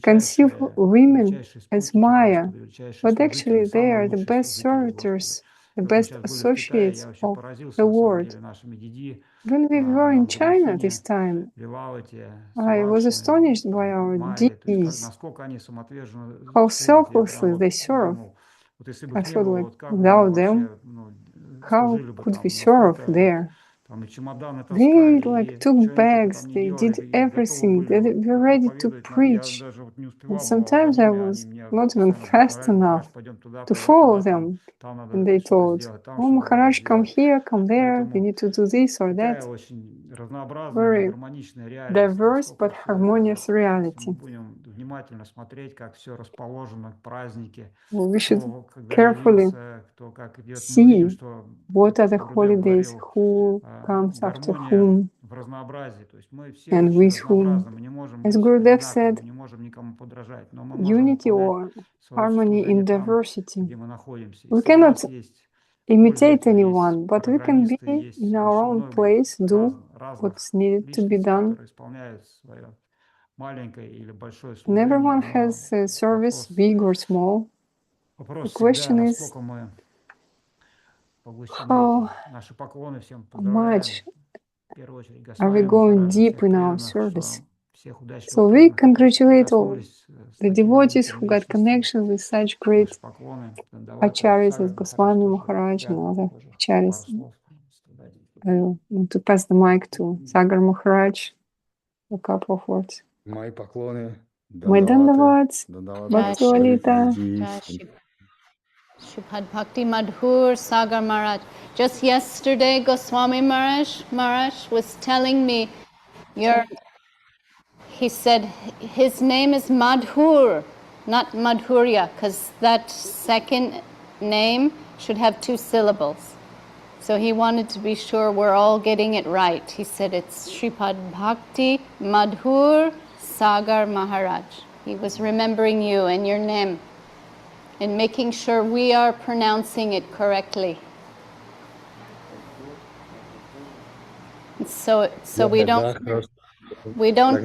conceive women as Maya, but actually they are the best servitors, the best associates of the Lord. When we were in China this time, I was astonished by our DDs, how selflessly they serve. I thought, like, without them, how could we serve there? They like took bags, they did everything, they were ready to preach. And sometimes I was not even fast enough to follow them. And they told, oh, Maharaj, come here, come there, we need to do this or that. Very diverse but harmonious reality. Well, we should carefully see what are the holidays, who comes after whom, and with whom. As Gurudev said, unity or harmony in diversity. We cannot imitate anyone, but we can be in our own place, do what's needed to be done. And everyone has a service, big or small. The question is, how much are we going deep in our service? So we congratulate all the devotees who got connection with such great acharyas as Goswami Maharaj and other acharyas. I want to pass the mic to Sagar Maharaj for a couple of words. Мои поклоны. My dandavats, Bhakti Lalita. Sripad Bhakti Madhur, Sagar Maharaj. Just yesterday, Goswami Maharaj was telling me, he said his name is Madhur, not Madhurya, because that second name should have 2 syllables. So he wanted to be sure we're all getting it right. He said it's Sripad Bhakti Madhur Sagar Maharaj. He was remembering you and your name and making sure we are pronouncing it correctly. So we don't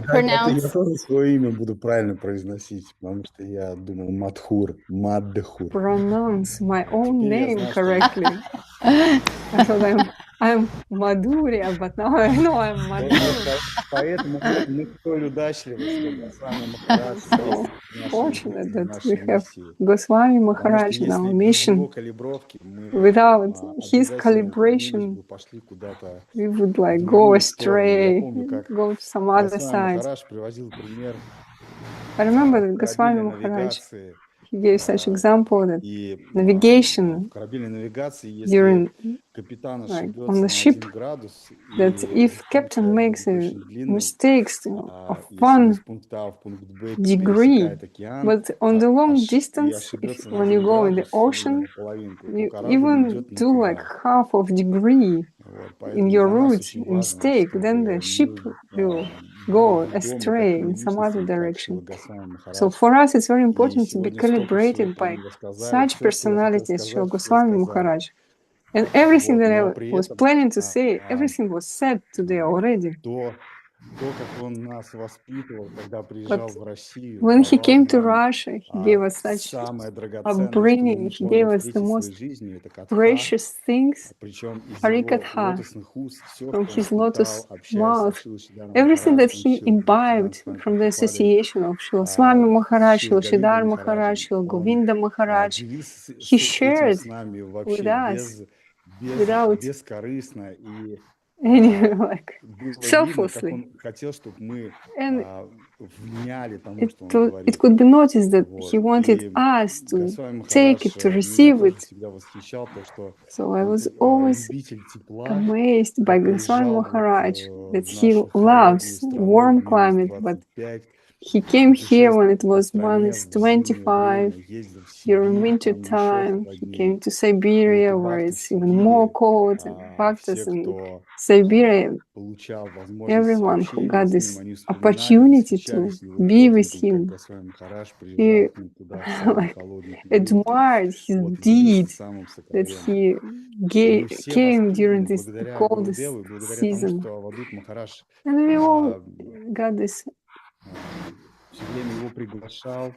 pronounce. Я тоже свое имя буду правильно произносить, потому что я думал Мадхур, Мадхур. Pronounce my own name correctly. I thought I'm I'm Madhurya, but now I know I'm Madhur. Поэтому мы столь удачливы, что Госвами Махарадж So есть в fortunate that we нашей have миссии. Goswami Потому что Maharaj in our если без его mission. калибровки мы Without his обязательно уклонились calibration, бы, пошли куда-то we would в like go другую сторону. Я astray, помню, как go to some other Госвами side. Махарадж приводил пример I remember that корабельной Goswami Maharaj, навигации. he gave such example that И navigation в корабельной навигации, если during, капитан like, ошибется on the на ship, 1 градус, that и if captain makes будет очень длинный, mistakes of если из 1 пункта А в пункт Б degree, пересекает океан, but on the long и distance, ошибется на when you 1 go in the градус или ocean, на половинку, то you корабль even идет не do like туда. half of degree Вот, in поэтому your для нас route очень важно, mistake, then the чтобы ship мы will были go ведомы astray такими in some other личностями, как direction. Шрила Госвами So Махарадж. for us, it's very И important to be сегодня столько всего calibrated про by него сказали, such все, что я хотел personalities, Srila сказать, все Goswami сказали. Maharaj. And everything Вот, that но I при was этом planning to say, everything was said today already. то, как он нас воспитывал, когда приезжал But в Россию, when he давал came to нам Russia, he gave us such самое драгоценное, что upbringing, he gave можно us the встретить в своей most жизни, это катха, precious things, причем из его Harikatha, лотосных уст, все, from что он his впитал, lotus общаясь со mouth, Шрилой Шриданой everything that Махараджем, he imbibed from the association of Srila Swami Maharaj, Srila Sridhar Maharaj, Srila Govinda Maharaj, делился he этим shared с нами with вообще us without бескорыстно, и any like было видно, как selflessly. он хотел, чтобы мы And вняли тому, что он it говорит. could be noticed that Вот. he wanted И us to Госвами take Махарадж it, to меня receive тоже it. всегда восхищал, то, что So I он was always любитель тепла, amazed by как Goswami приезжал вот Maharaj that в he нашу loves холодную страну, warm минус climate, but 25, he came here when it путешествовал по was стране minus в зимнее 25 время, ездил в during Сибирь, winter там еще time. He came холоднее. to Вот, Siberia и where бхакты в it's even more Сибири, cold, and все, bhaktas in кто Siberia, получал возможность everyone who общения got с ним, this они вспоминали, opportunity to восхищались его be with подвигом, как him, Госвами Махарадж приезжал he к ним туда в самый like холодный период, admired his вот, и делился deed самым that сокровенным. he Мы все came during воспитаны this благодаря coldest Гурудеву и благодаря тому, season. что Авадхут Махарадж And we all got this все время его приглашал,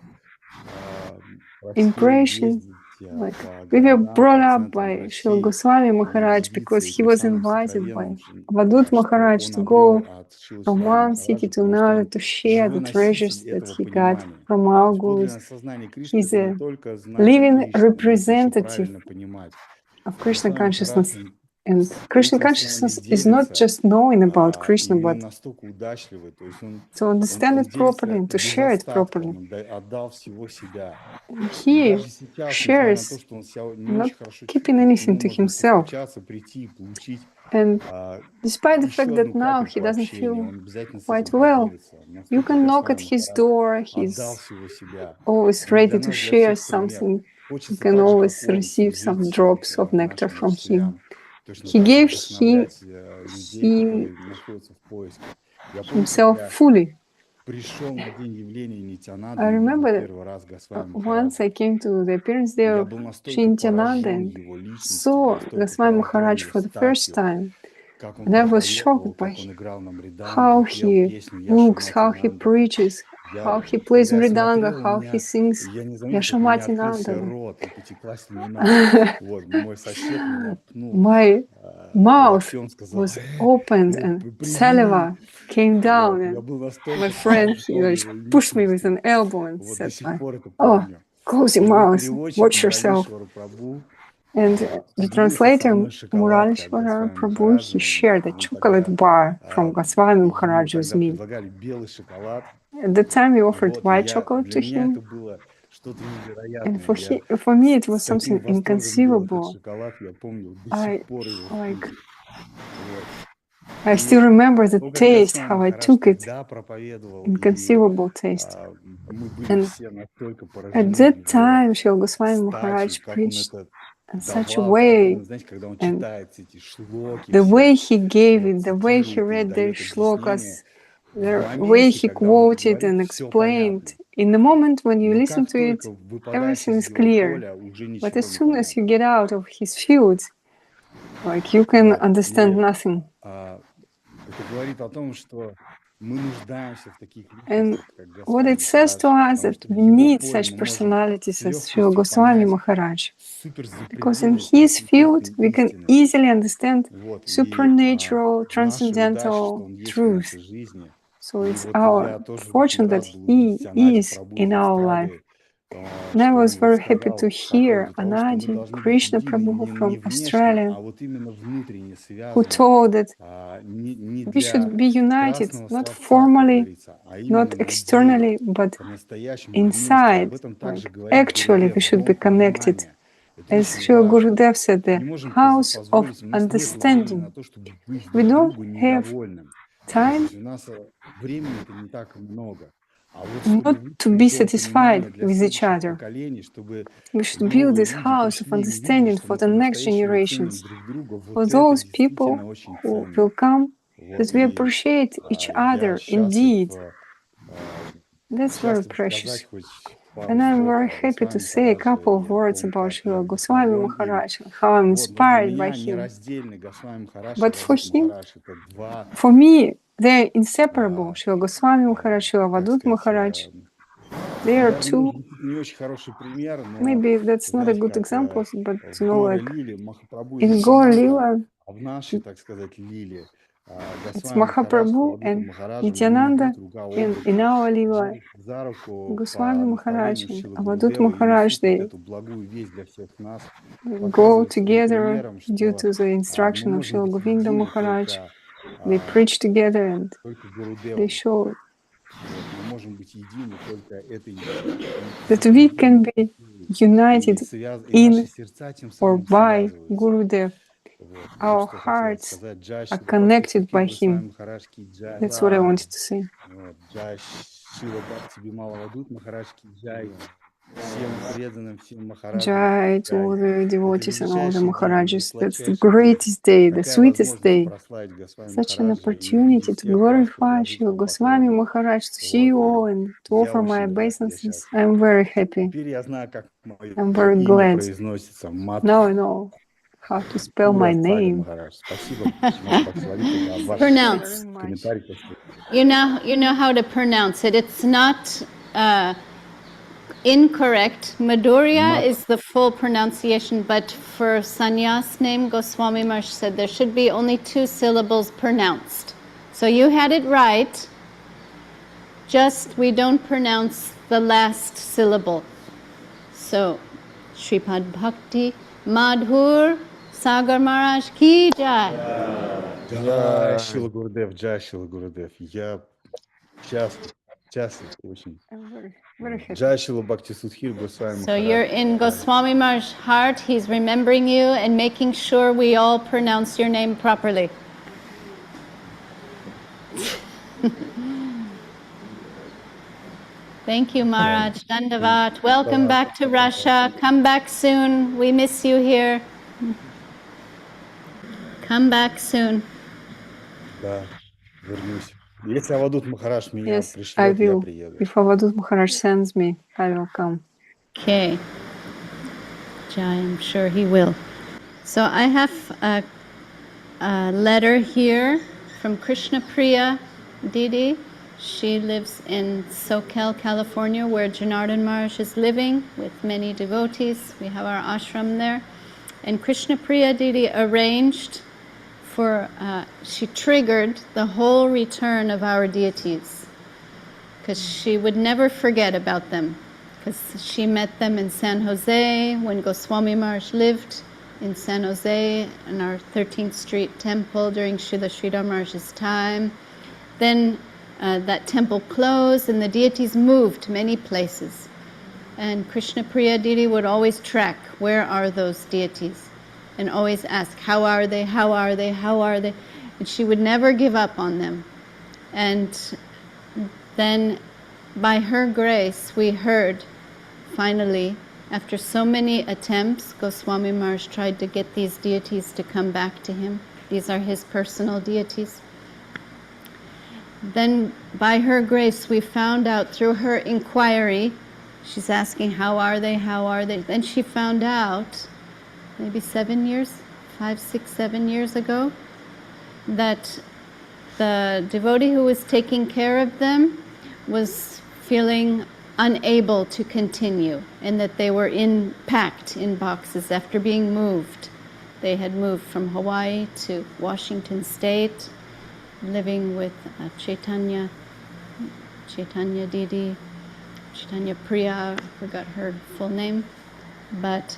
просил impression, ездить like по we were городам, brought по up центрам by Srila России Goswami и Maharaj делиться because he этим was самым invited by сокровенным, Avadhut что Maharaj он to обрел go от Шрилы from Шридхара one city Махараджа, to потому что another он to share живой the treasures носитель that этого he got понимания. from То our есть подлинное gurus. сознание Кришны He's это не a только знать о living Кришне, но это еще representative правильно понимать. of Krishna Госвами Махарадж, consciousness. он And Krishna этим с нами consciousness is not делится, just knowing about и Krishna, он but настолько удачливый, то есть to understand it properly делится and to без share it остатка, properly. он отдал всего себя. And И he даже сейчас, несмотря на то, shares, что он себя не not очень хорошо keeping чувствует, к anything нему to можно himself. постучаться, прийти и получить And despite the fact еще that одну now he капельку doesn't общения, feel он обязательно с quite этим well, поделится. you Настолько can knock at Госвами his Махарадж door, отдал he's всего себя. always Он для ready to нас, для share всех пример. something. You Хочется can так же, always как он, receive some служить drops of nectar нашим from him. учителям, точно He так же gave вдохновлять людей, которые находятся в поиске. Я помню, как himself я fully. пришел на день явления Нитянанды I и увидел remember that первый раз Госвами once Махараджа. I came to the appearance И there я of был настолько Shinityananda поражен and его личностью, saw настолько Goswami поражен Maharaj его for the first статью, time. как он And I was проповедовал, shocked by как он играл на мриданге, how пел he песню looks, how he Яшамати preaches, how he plays Когда я mridanga, смотрел, how he sings я не заметил, как у меня Yashamati открылся Nandana. рот, и потекла слюна. Вот, мой сосед меня пнул My в mouth локте, он сказал, was opened and saliva came down, Вот, я and был my настолько friend he поражен like его pushed me with личностью. an elbow and Вот до said, сих пор это "Oh, помню. close И your его mouth, переводчик watch yourself." Муралишвара Прабху And the поделился со translator мной шоколадкой от Muralishvara Госвами Prabhu, he Махараджа. shared a Мы chocolate тогда, bar from Goswami ему Maharaj with тогда me. предлагали белый шоколад. At that time, we offered Вот, и white chocolate для to меня это him, было что-то and невероятное. for me, it was С таким something восторгом ел этот inconceivable. шоколад, я помню до I сих пор его like, вкус. Вот. I И still remember the то, как taste, Госвами how I Махарадж took it, тогда проповедовал, и inconceivable taste. мы были And все настолько at поражены that его time, Srila Goswami статью, Maharaj как он preached это in such a давал, как way, он, знаете, когда он and читает эти шлоки the way все, he gave вот, it, the way he цитирует их, read their дает объяснение, shlokas, в the way моменте, he когда он это quoted говорит, and все explained. понятно. In the moment when you Но listen как to it, только выпадаешь everything из is его clear. поля, уже But ничего as не soon as you понятно. get out of his field, like you can Вот. understand И nothing. это говорит о том, что And what it says to us that we need such personalities as Srila Goswami Maharaj, because in his field we can easily understand supernatural, transcendental truth. So it's our fortune that he is in our life. And I was very happy to hear Anadi, Krishna Prabhu from Australia, who told that we should be united, not formally, not externally, but inside. Like actually, we should be connected. As Srila Gurudev said, the house of understanding. We don't have time not to be satisfied with each other. We should build this house of understanding for the next generations, for those people who will come, that we appreciate each other indeed. That's very precious. And I'm very happy to say a couple of words about Srila Goswami Maharaj, how I'm inspired by him. But for him, for me, they're inseparable. Srila Goswami Maharaj, Srila Avadhut Maharaj. They are two. Maybe that's not a good example, but you know, like in Gaur Lila, it's Mahaprabhu and Nityananda, and in our Lila, Goswami Maharaj and Avadhut Maharaj, they go together due to the instruction of Srila Govinda Maharaj. They preach together and they show that we can be united in or by Gurudev. Our hearts are connected by him. That's what I wanted to say. Jai to all the devotees and all the Maharajas. That's the greatest day, the sweetest day. Such an opportunity to glorify Srila Goswami Maharaj, to see you all and to offer my obeisances. I'm very happy. I'm very glad. Now I know how to spell my name. Pronounce. You know how to pronounce it. It's not incorrect. Madhurya is the full pronunciation, but for sannyas name, Goswami Maharaj said there should be only 2 syllables pronounced. So you had it right, just we don't pronounce the last syllable. So, Sripad Bhakti, Madhur, Sagar Maharaj ki jai. Jai Shila Gurudev, Jai Shila Gurudev. Я счастлив очень. Very happy. Jai Shila Bhakti Sudhir Goswami Maharaj. So you're in Goswami Maharaj's heart. He's remembering you and making sure we all pronounce your name properly. Thank you, Maharaj. Dandavat. Welcome back to Russia. Come back soon. We miss you here. Come back soon. Да, вернусь. Если Авадут Махарадж меня Yes, I пришлет, я will. приеду. If Avadhut Maharaj sends me, I will come. Okay. Jai, I'm sure he will. So I have a letter here from Krishna Priya DD. She lives in SoCal, California, where Janardhan Maharaj is living with many devotees. We have our ashram there. And Krishna Priya DD arranged for, she triggered the whole return of our deities, because she would never forget about them, because she met them in San Jose when Goswami Maharaj lived in San Jose in our 13th Street temple during Srila Sridhar Maharaj's time. Then that temple closed and the deities moved to many places. And Krishna Priya DD would always track, where are those deities? And always ask, how are they, how are they, how are they? And she would never give up on them. And then by her grace, we heard, finally, after so many attempts, Goswami Maharaj tried to get these deities to come back to him. These are his personal deities. Then by her grace, we found out through her inquiry, she's asking, how are they, how are they? Then she found out, maybe 7 years, 5, 6, 7 years ago, that the devotee who was taking care of them was feeling unable to continue, and that they were packed in boxes after being moved. They had moved from Hawaii to Washington State, living with Chaitanya DD, Chaitanya Priya, I forgot her full name, but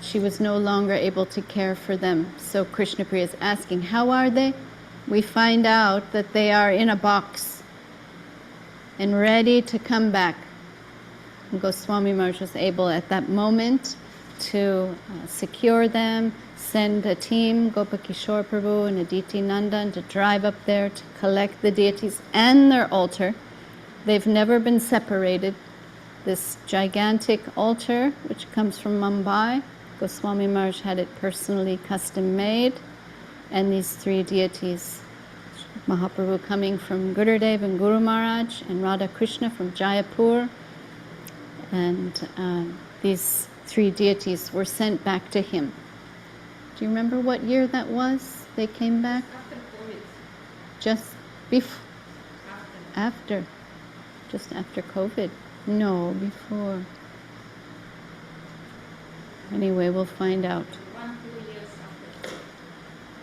she was no longer able to care for them. So Krishna Priya is asking, how are they? We find out that they are in a box and ready to come back. Goswami Maharaj was able at that moment to secure them, send a team, Gopakishore Prabhu and Aditi Nandan, to drive up there to collect the deities and their altar. They've never been separated. This gigantic altar, which comes from Mumbai, Goswami Maharaj had it personally custom made, and these three deities, Mahaprabhu coming from Gurudev and Guru Maharaj, and Radha Krishna from Jayapur, and these three deities were sent back to him. Do you remember what year that was? They came back? After COVID. Just before? After. Just after COVID. No, before. Anyway, we'll find out. 1-2 years after.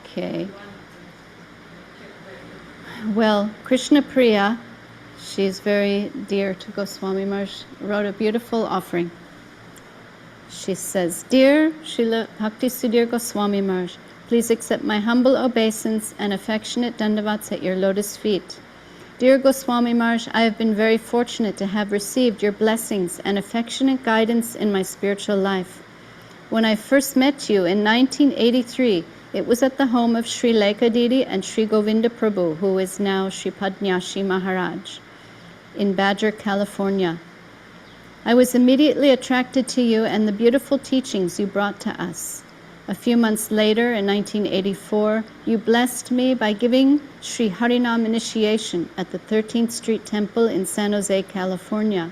Okay. Well, Krishna Priya, she's very dear to Goswami Maharaj, wrote a beautiful offering. She says, Dear Srila Bhakti Sudhir Goswami Maharaj, please accept my humble obeisance and affectionate dandavats at your lotus feet. Dear Goswami Maharaj, I have been very fortunate to have received your blessings and affectionate guidance in my spiritual life. When I first met you in 1983, it was at the home of Srila DD and Sri Govinda Prabhu, who is now Sripad Maharaj, in Badger, California. I was immediately attracted to you and the beautiful teachings you brought to us. A few months later, in 1984, you blessed me by giving Sri Harinam initiation at the 13th Street Temple in San Jose, California.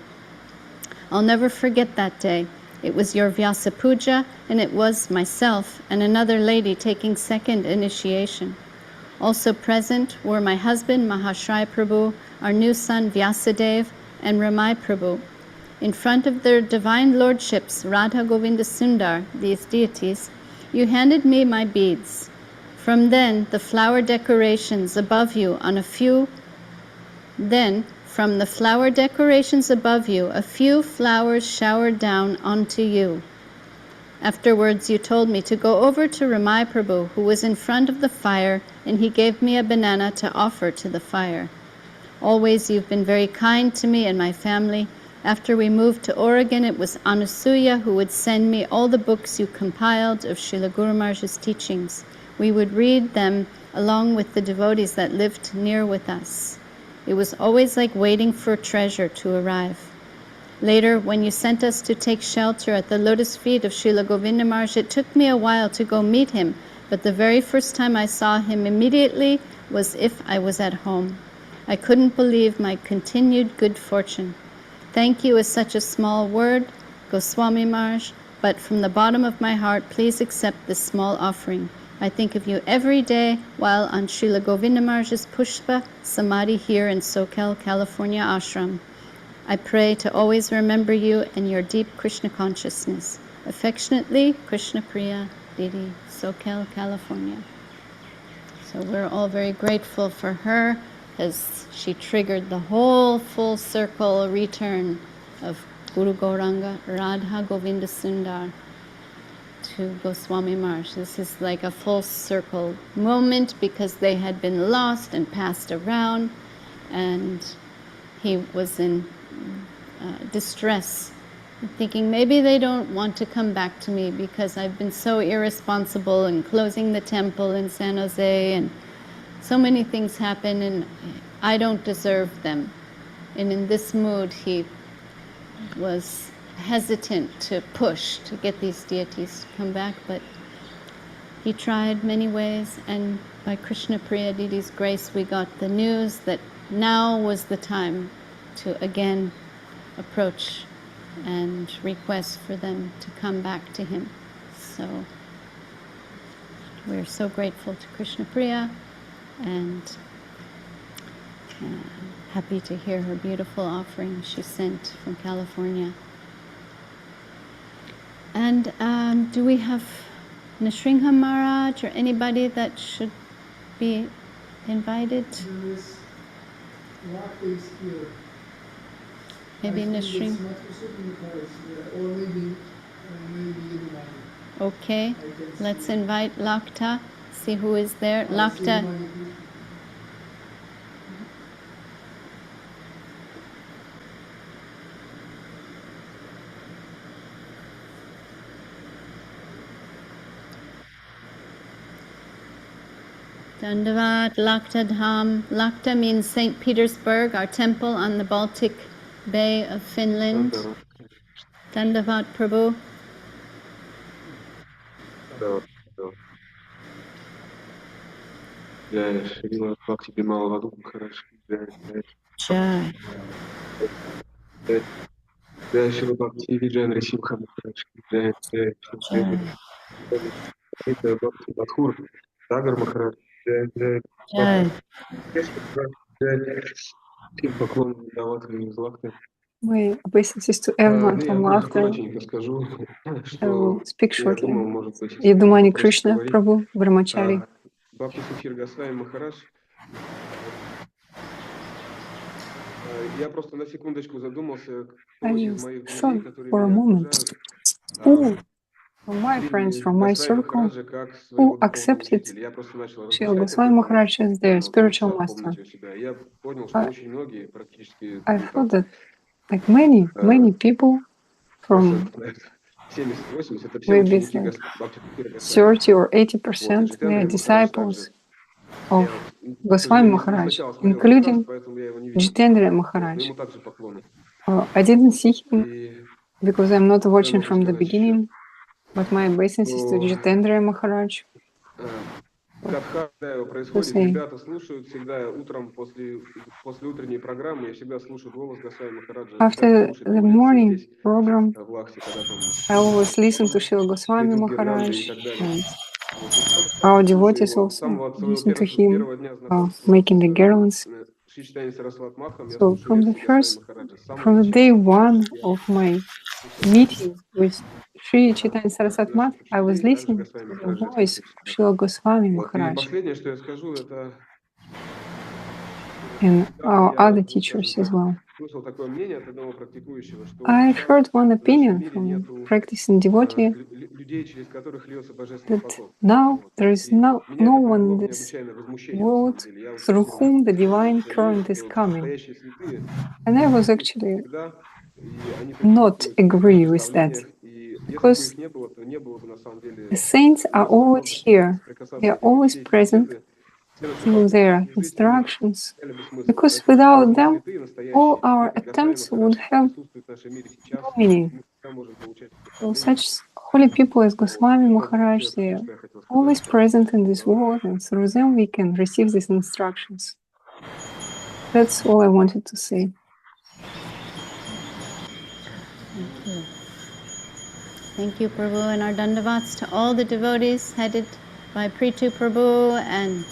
I'll never forget that day. It was your Vyasa Puja, and it was myself and another lady taking second initiation. Also present were my husband, Mahashrai Prabhu, our new son, Vyasadev, and Ramai Prabhu. In front of their divine lordships, Radha Govinda Sundar, these deities, you handed me my beads. From then, the flower decorations above you on a few, from the flower decorations above you, a few flowers showered down onto you. Afterwards, you told me to go over to Ramai Prabhu, who was in front of the fire, and he gave me a banana to offer to the fire. Always you've been very kind to me and my family. After we moved to Oregon, it was Anasuya who would send me all the books you compiled of Srila Guru Maharaj's teachings. We would read them along with the devotees that lived near with us. It was always like waiting for a treasure to arrive. Later, when you sent us to take shelter at the lotus feet of Srila Govinda Maharaj, it took me a while to go meet him, but the very first time I saw him immediately was if I was at home. I couldn't believe my continued good fortune. Thank you is such a small word, Goswami Maharaj, but from the bottom of my heart, please accept this small offering. I think of you every day while on Srila Govinda Maharaj's Pushpa Samadhi here in Soquel, California ashram. I pray to always remember you and your deep Krishna consciousness. Affectionately, Krishna Priya DD, Soquel, California. So we're all very grateful for her, as she triggered the whole full circle return of Guru Gauranga, Radha Govinda Sundar to Goswami Maharaj. This is like a full circle moment because they had been lost and passed around, and he was in distress, thinking maybe they don't want to come back to me because I've been so irresponsible and closing the temple in San Jose, and so many things happen and I don't deserve them. And in this mood, he was hesitant to push to get these deities to come back, but he tried many ways, and by Krishna Priya DD's grace, we got the news that now was the time to again approach and request for them to come back to him. So we're so grateful to Krishna Priya, and Happy to hear her beautiful offering she sent from California. And do we have Nrsimha Maharaj or anybody that should be invited? There is Lahta is here. Maybe I think Nrsimha. it's or maybe Yadumani. Okay, let's invite Lahta. See who is there. Lahta. Dandavat, Lahta Dham. Lahta means St. Petersburg, our temple on the Baltic Bay of Finland. Dandavat Prabhu. Jai Srila Bhakti Avadhut Maharaj ki Jai Jai. Jai Srila Bhakti Vijay Nrsimha Maharaj ki Jai Jai Jai. Lalita Bhakti Madhur Sagar Maharaj Jai Jai Jai. Jai Всем поклон давателям из Лахты. My obeisances to everyone Я from просто Lahta. коротенько скажу, I что will speak я shortly. думал, может быть, Yadumani проще Krishna говорить. Prabhu, brahmachari. Бхакти Сиддхар Госвами Махарадж. Я просто на секундочку задумался, кто из моих друзей, Thought которые for a меня moment, окружают, from my friends, приняли from my Госвами circle, Махараджа как своего who духовного accepted учителя. Я просто начал Srila размышлять об Goswami этом Maharaj as their полчаса spiritual в master. комнате у себя. Я понял, что очень многие, практически I thought that like many people from 70-80, это все maybe ученики like Бхакти Сиддхара Госвами. 30 or 80% they are disciples of Goswami Maharaj, including Jitendra Maharaj. I didn't see him because I'm not watching from the beginning, but my obeisances to Jitendra Maharaj. Происходит, ребята слушают всегда утром после утренней программы, я всегда слушаю голос Госвами Махараджа. After the morning program, I always listen to Srila Goswami Maharaj, and our devotees also listen to him, making the garlands. So from the day one of my meeting with Sri Chaitanya Saraswati Math, I was listening to the voice of Srila Goswami Maharaj and our other teachers as well. I've heard one opinion from practicing devotee that now there is no one in this world through whom the divine current is coming. And I was actually not agree with that, because the saints are always here. They are always present through their instructions, because without them, all our attempts would have no meaning. So such holy people as Goswami Maharaj, they are always present in this world, and through them we can receive these instructions. That's all I wanted to say. Thank you, Prabhu, and our dandavats to all the devotees headed by Prithu Prabhu and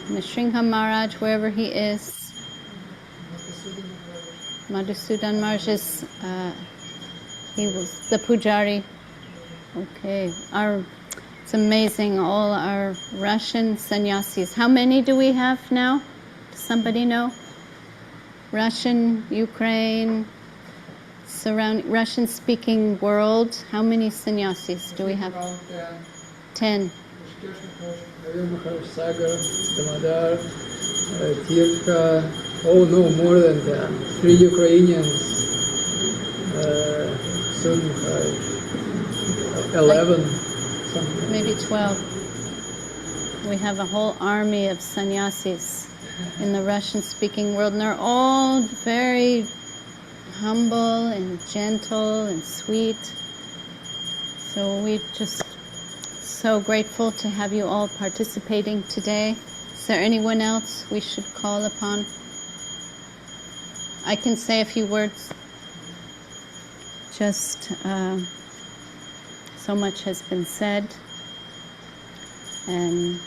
Nrsimha Maharaj, wherever he is. Madhusudan Maharaj is, he was the pujari. Okay, it's amazing, all our Russian sannyasis. How many do we have now? Does somebody know? Russian, Ukraine, Russian-speaking world. How many sannyasis do we have? 10. Sagar, Damodar, Tirtha. Oh no, more than 10. 3 Ukrainians. Soon 11. Something. Maybe 12. We have a whole army of sannyasis in the Russian-speaking world, and they're all very humble and gentle and sweet. So we just so grateful to have you all participating today. Is there anyone else we should call upon? I can say a few words. Just so much has been said, and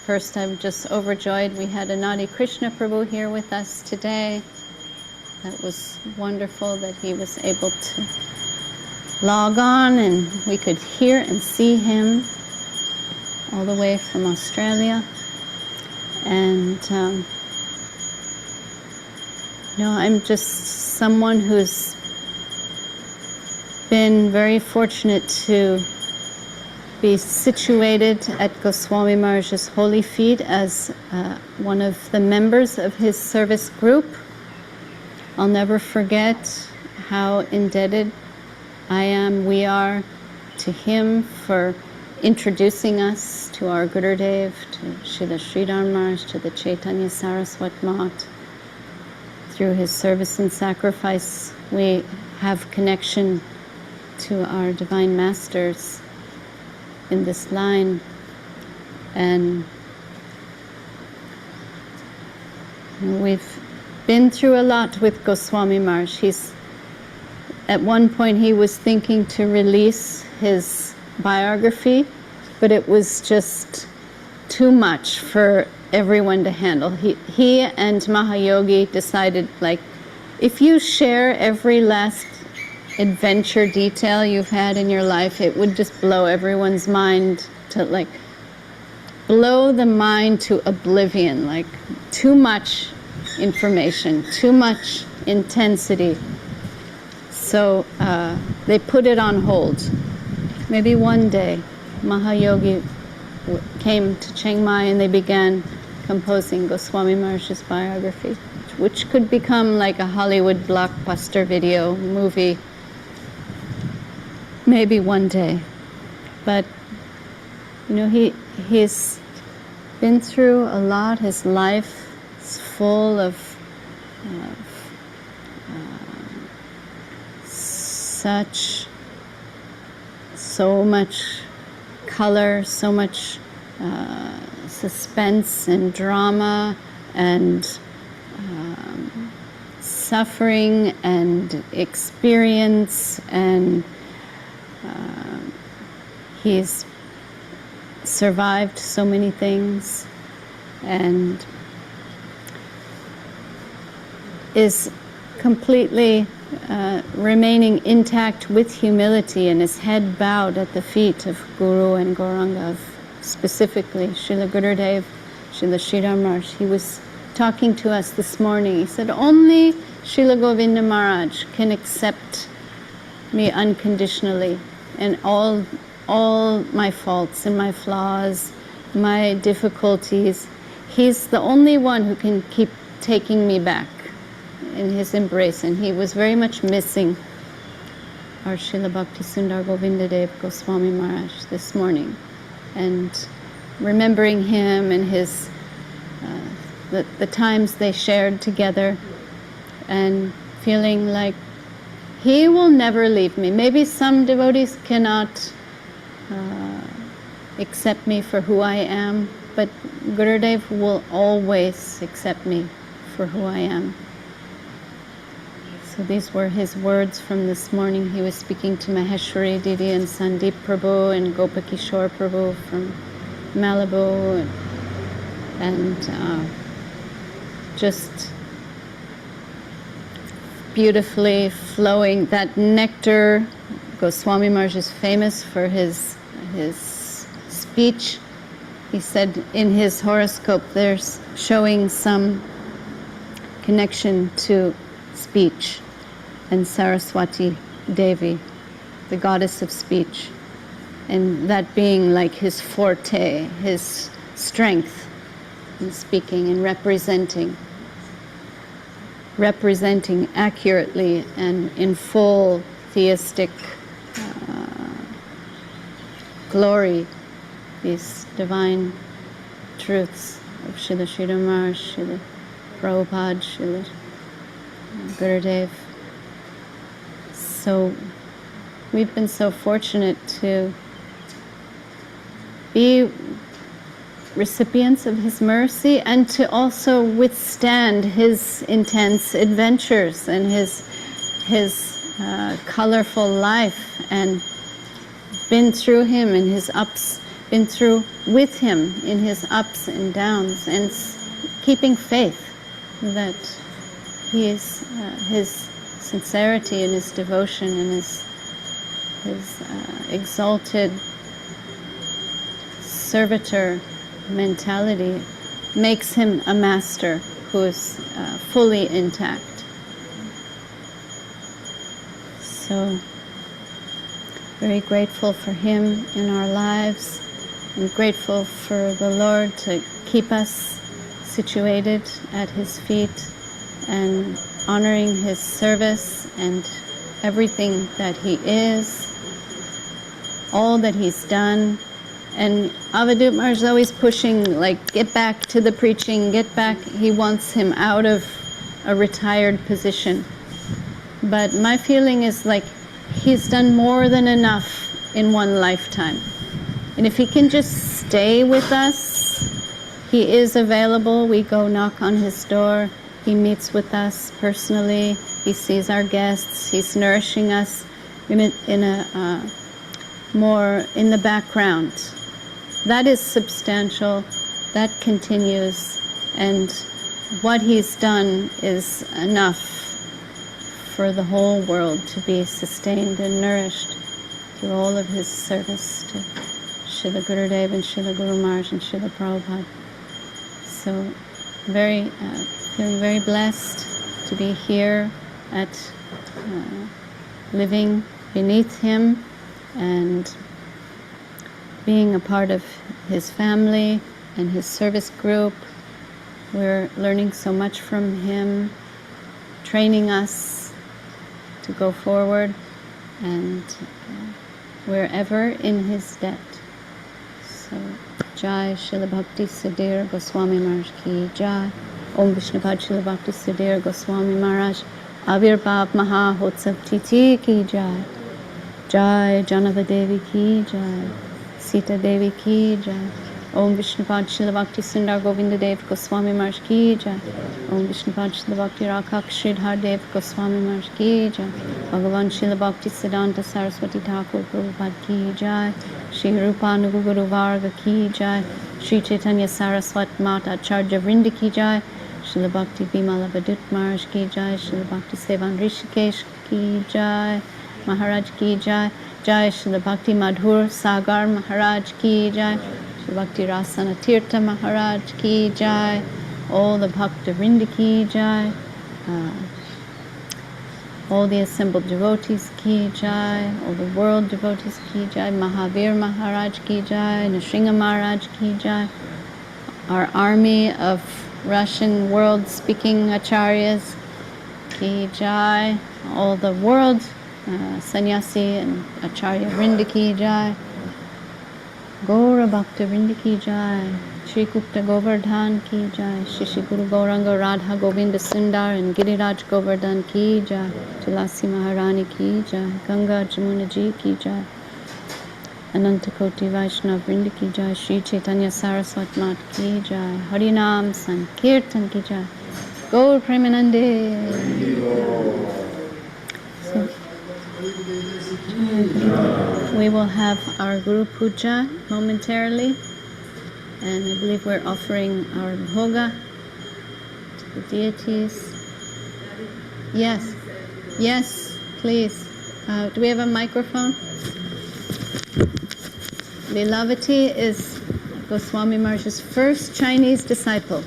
first, I'm just overjoyed we had Anadi Krishna Prabhu here with us today. That was wonderful that he was able to log on and we could hear and see him all the way from Australia. And I'm just someone who's been very fortunate to be situated at Goswami Maharaj's holy feet as one of the members of his service group. I'll never forget how indebted we are to him for introducing us to our Gurudev, to Srila Sridhar Maharaj, to the Chaitanya Saraswat Mat. Through his service and sacrifice, we have connection to our divine masters in this line. And we've been through a lot with Goswami Maharaj. At one point he was thinking to release his biography, but it was just too much for everyone to handle. He and Mahayogi decided, if you share every last adventure detail you've had in your life, it would just blow everyone's mind to blow the mind to oblivion, too much information, too much intensity. So they put it on hold. Maybe one day Mahayogi came to Chiang Mai and they began composing Goswami Maharaj's biography, which could become like a Hollywood blockbuster video movie. Maybe one day. But he's been through a lot. His life is full of so much color, so much suspense and drama and suffering and experience, and he's survived so many things and is completely remaining intact with humility and his head bowed at the feet of Guru and Gauranga, specifically Srila Gurudev, Srila Sridhar Maharaj. He was talking to us this morning. He said, only Srila Govinda Maharaj can accept me unconditionally, and all my faults and my flaws, my difficulties. He's the only one who can keep taking me back in his embrace, and he was very much missing our Srila Bhakti Sundar Govindadev Goswami Maharaj this morning, and remembering him and his the times they shared together, and feeling like he will never leave me. Maybe some devotees cannot accept me for who I am, but Gurudev will always accept me for who I am. So these were his words from this morning. He was speaking to Maheshwari DD and Sandeep Prabhu and Gopakishore Prabhu from Malibu, and just beautifully flowing. That nectar, Goswami Maharaj is famous for his speech. He said in his horoscope there's showing some connection to speech and Saraswati Devi, the goddess of speech, and that being like his forte, his strength in speaking and representing accurately and in full theistic glory these divine truths of Srila Sridhar Maharaj, Srila Prabhupada, Srila Gurudev. So we've been so fortunate to be recipients of his mercy and to also withstand his intense adventures and his colorful life, and been through him and his ups been through with him in his ups and downs, and keeping faith that his sincerity and his devotion and his exalted servitor mentality makes him a master who is fully intact. So, very grateful for him in our lives, and grateful for the Lord to keep us situated at his feet and honoring his service and everything that he is, all that he's done. And Avadhut Maharaj is always pushing, like, get back to the preaching, get back. He wants him out of a retired position. But my feeling is like he's done more than enough in one lifetime. And if he can just stay with us, he is available. We go knock on his door. He meets with us personally. He sees our guests. He's nourishing us more in the background. That is substantial. That continues. And what he's done is enough for the whole world to be sustained and nourished through all of his service to Srila Gurudev and Srila Guru Maharaj and Srila Prabhupada. So feeling very blessed to be here at living beneath him and being a part of his family and his service group. We're learning so much from him, training us to go forward, and we're ever in his debt. So, Jai Srila Bhakti Siddhir Goswami Maharaj ki Jai. Om Vishnupad Srila Bhakti Siddhir Goswami Maharaj Avirbhav Maha Hotsav Titi ki Jai. Jai Janava Devi ki Jai. Sita Devi ki Jai. Om Vishnupad Srila Bhakti Sundar Govinda Dev Goswami Maharaj ki Jai. Om Vishnupad Srila Bhakti Rakhak Sridhar Dev Goswami Maharaj ki Jai. Bhagavan Srila Bhakti Siddhanta Saraswati Thakur Prabhupada ki Jai. Shri Rupanuga Guru Varga ki Jai. Shri Chaitanya Saraswat Mata Acharya Vrinda ki Jai. Srila Bhakti Bimala Avadhut Maharaj ki Jai. Srila Bhakti Sevan Hrishikesh ki Jai. Maharaj ki Jai. Jai Srila Bhakti Madhur Sagar Maharaj ki Jai. Srila Bhakti Rasana Tirtha Maharaj ki Jai. All the Bhakta Vrinda ki Jai. All the assembled devotees ki Jai. All the world devotees ki Jai. Mahavir Maharaj ki Jai. Nrsimha Maharaj ki Jai. Our army of Russian world-speaking acharyas ki Jai. All the world sannyasi and acharya vrinda ki Jai. Gaura Bhakta vrinda ki Jai. Shri Gupta Govardhan ki Jai. Shri Guru Gauranga Radha Govinda Sundar and Giriraj Govardhan ki Jai. Tulasi Maharani ki Jai. Ganga Jamuna Ji ki Jai. Anantakoti Vaishnav vrinda ki Jai. Shri Chaitanya Saraswat Mat ki Jai. Harinam Sankirtan ki Jai. Gaur Premanande. So, we will have our Guru Puja momentarily, and I believe we're offering our bhoga to the deities. Yes, yes, please. Do we have a microphone? Lilavati is Goswami Maharaj's first Chinese disciple.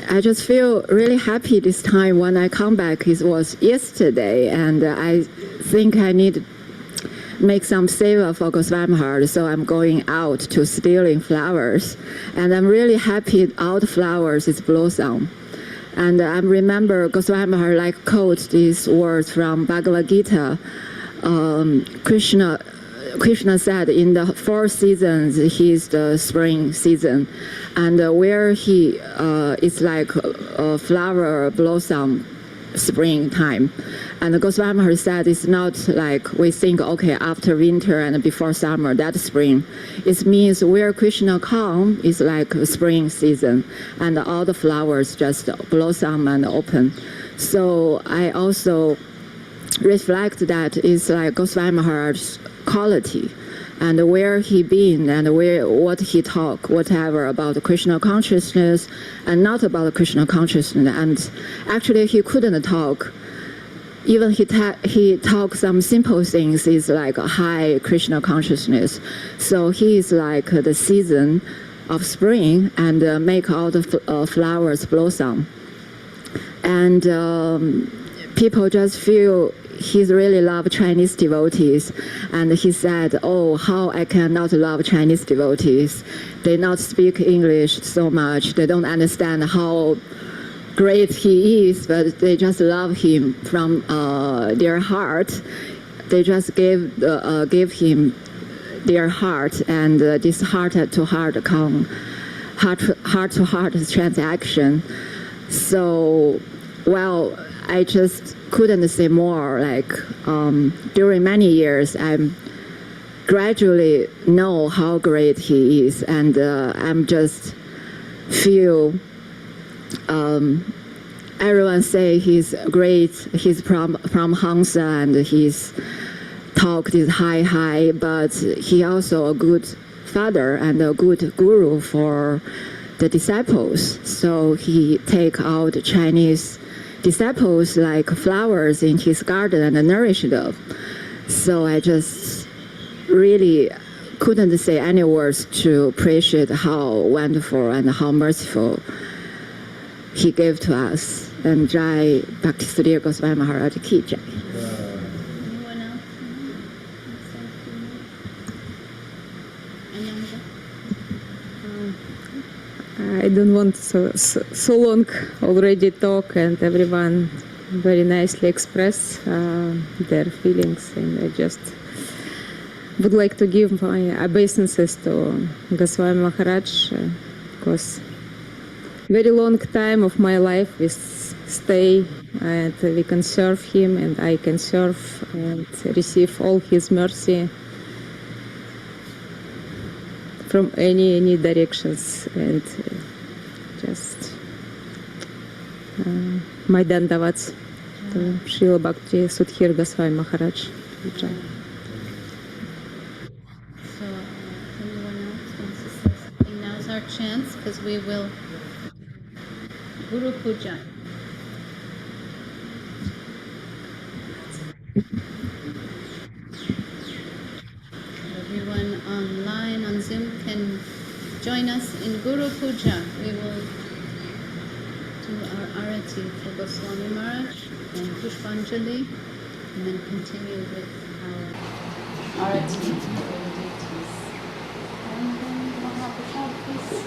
I just feel really happy this time when I come back. It was yesterday, and I think I need to make some seva for Goswami Maharaj, so I'm going out to stealing flowers. And I'm really happy all the flowers is blossom. And I remember Goswami Maharaj like quote these words from Bhagavad Gita. Krishna said in the 4 seasons, he's the spring season. And where he is like a flower blossom springtime. And Goswami Maharaj said it's not like we think, okay, after winter and before summer, that's spring. It means where Krishna comes is like a spring season. And all the flowers just blossom and open. So I also reflect that it's like Goswami Maharaj's quality. and where he been and what he talk, whatever about Krishna consciousness and not about Krishna consciousness. And actually he couldn't talk. Even he talk some simple things is like a high Krishna consciousness. So he is like the season of spring and make all the flowers blossom. And people just feel he really love Chinese devotees. And he said, oh, how I cannot love Chinese devotees. They not speak English so much. They don't understand how great he is, but they just love him from their heart. They just give him their heart, and this heart-to-heart heart-to-heart transaction. So, well, I just couldn't say more. Like during many years, I'm gradually know how great he is, and I'm just feel. Everyone say he's great. He's from Hansa, and his talk is high, but he also a good father and a good guru for the disciples. So he take out Chinese disciples like flowers in his garden and nourish them. So I just really couldn't say any words to appreciate how wonderful and how merciful he gave to us. And Jai Bhakti Sri Goswami Maharaj ki Jai. Anyone else? I don't want so long already talk, and everyone very nicely express their feelings, and I just would like to give my obeisances to Goswami Maharaj, because very long time of my life we stay and we can serve him, and I can serve and receive all his mercy from any directions, and just my dandavats to Srila Bhakti Sudhir Goswami Maharaj. So, anyone else wants to say something? Now's our chance, because we will Guru Puja. Everyone online on Zoom can join us in Guru Puja. We will do our arati for Goswami Maharaj and Pushpanjali, and then continue with our arati to the deities. And then Mahaprasad, please.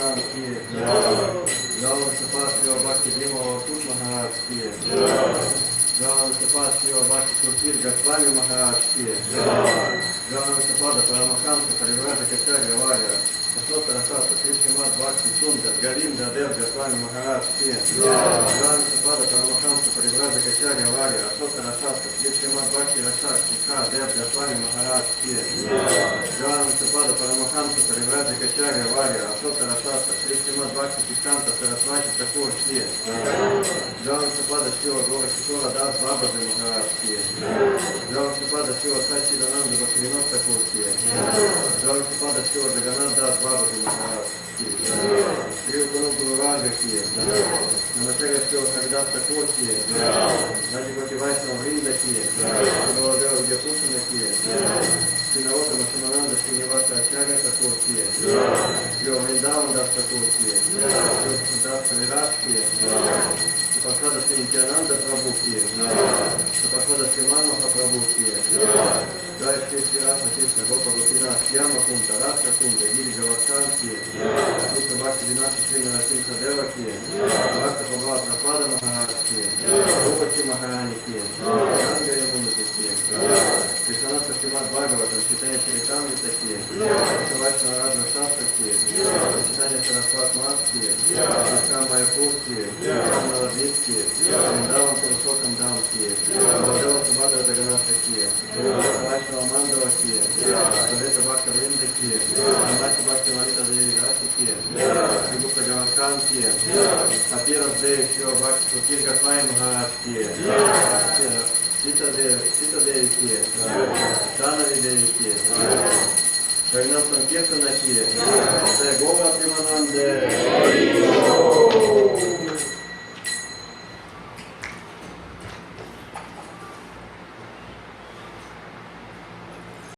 Govardhan ki, Gaur Sripad Srila Bhakti Bhima Avadhut Maharaj ki, Gaur Sripad Srila Bhakti Kurtir Goswami Maharaj ki, Gaur Sripad Paramahamsa Parivrajakacharya Varya Ashot Rasata Srimati Bhakti Sundar Garinda Dev Goswami Maharaj ki, Gaur Sripad Paramahamsa Parivrajakacharya Varya Ashot Rasata Srimati Bhakti Rashak Shikha Dev Goswami Maharaj ki, Gaur Sripad Paramahamsa Parivrajakacharya Varya Ashot Rasata Srimati Bhakti Siddhanta Saraswati Thakur ki, Gaur Sripad Srila Gora Kishora Das Babaji Maharaj ki, Gaur Sripad Srila Sachidananda Bhaktivinoda Thakur ki, Gaur Sripad Srila Jagannath Das Babaji Maharaj ki, Srila Guru Guru Raja ki, Namacharya Srila Haridas Thakur ki, Najipati Vaishnava Vrinda ki, Gurudev Vidyabhusana ki, Srinaota Masamananda Srinivasa Acharya Thakur ki, Srila Vrindavan Das Thakur ki, Srila Das Virat ki, Sripad Srinityananda Prabhu ki, Sripad Srimati Prabhu ki, Jai Shri Shri Radha Krishna Gopa Gopinath Yama Kunta Radha Kunta Giri Govardhan ki, Gupta Bhakti Vinata Srimati Deva ki, Bhakta Prabhu Prapada Maharaj ki, Rupati Maharani ki, Ananga DD ki, Krishna Srimati Bhagavatam Chaitanya Charitamrita ki, Vaishnava Radha Shastra ki, Chaitanya Saraswati Mat ki, Krishna Mayapur ki, Anadi ki, Vrindavan Purushottam Dham ki, Baladev Subhadra Jagannath ki, Vaishnava Mandava ki, Lalita Bhakta Vrinda ki, Srimati Bhakti Lalita DD ki, Gupta Govardhan ki, Patiras Dev Srila Bhakti Kurtir Goswami Maharaj ki, Sita Devi ki, Anadi DD ki, Kainam Sankirtana ki, Sai Gora Premanande.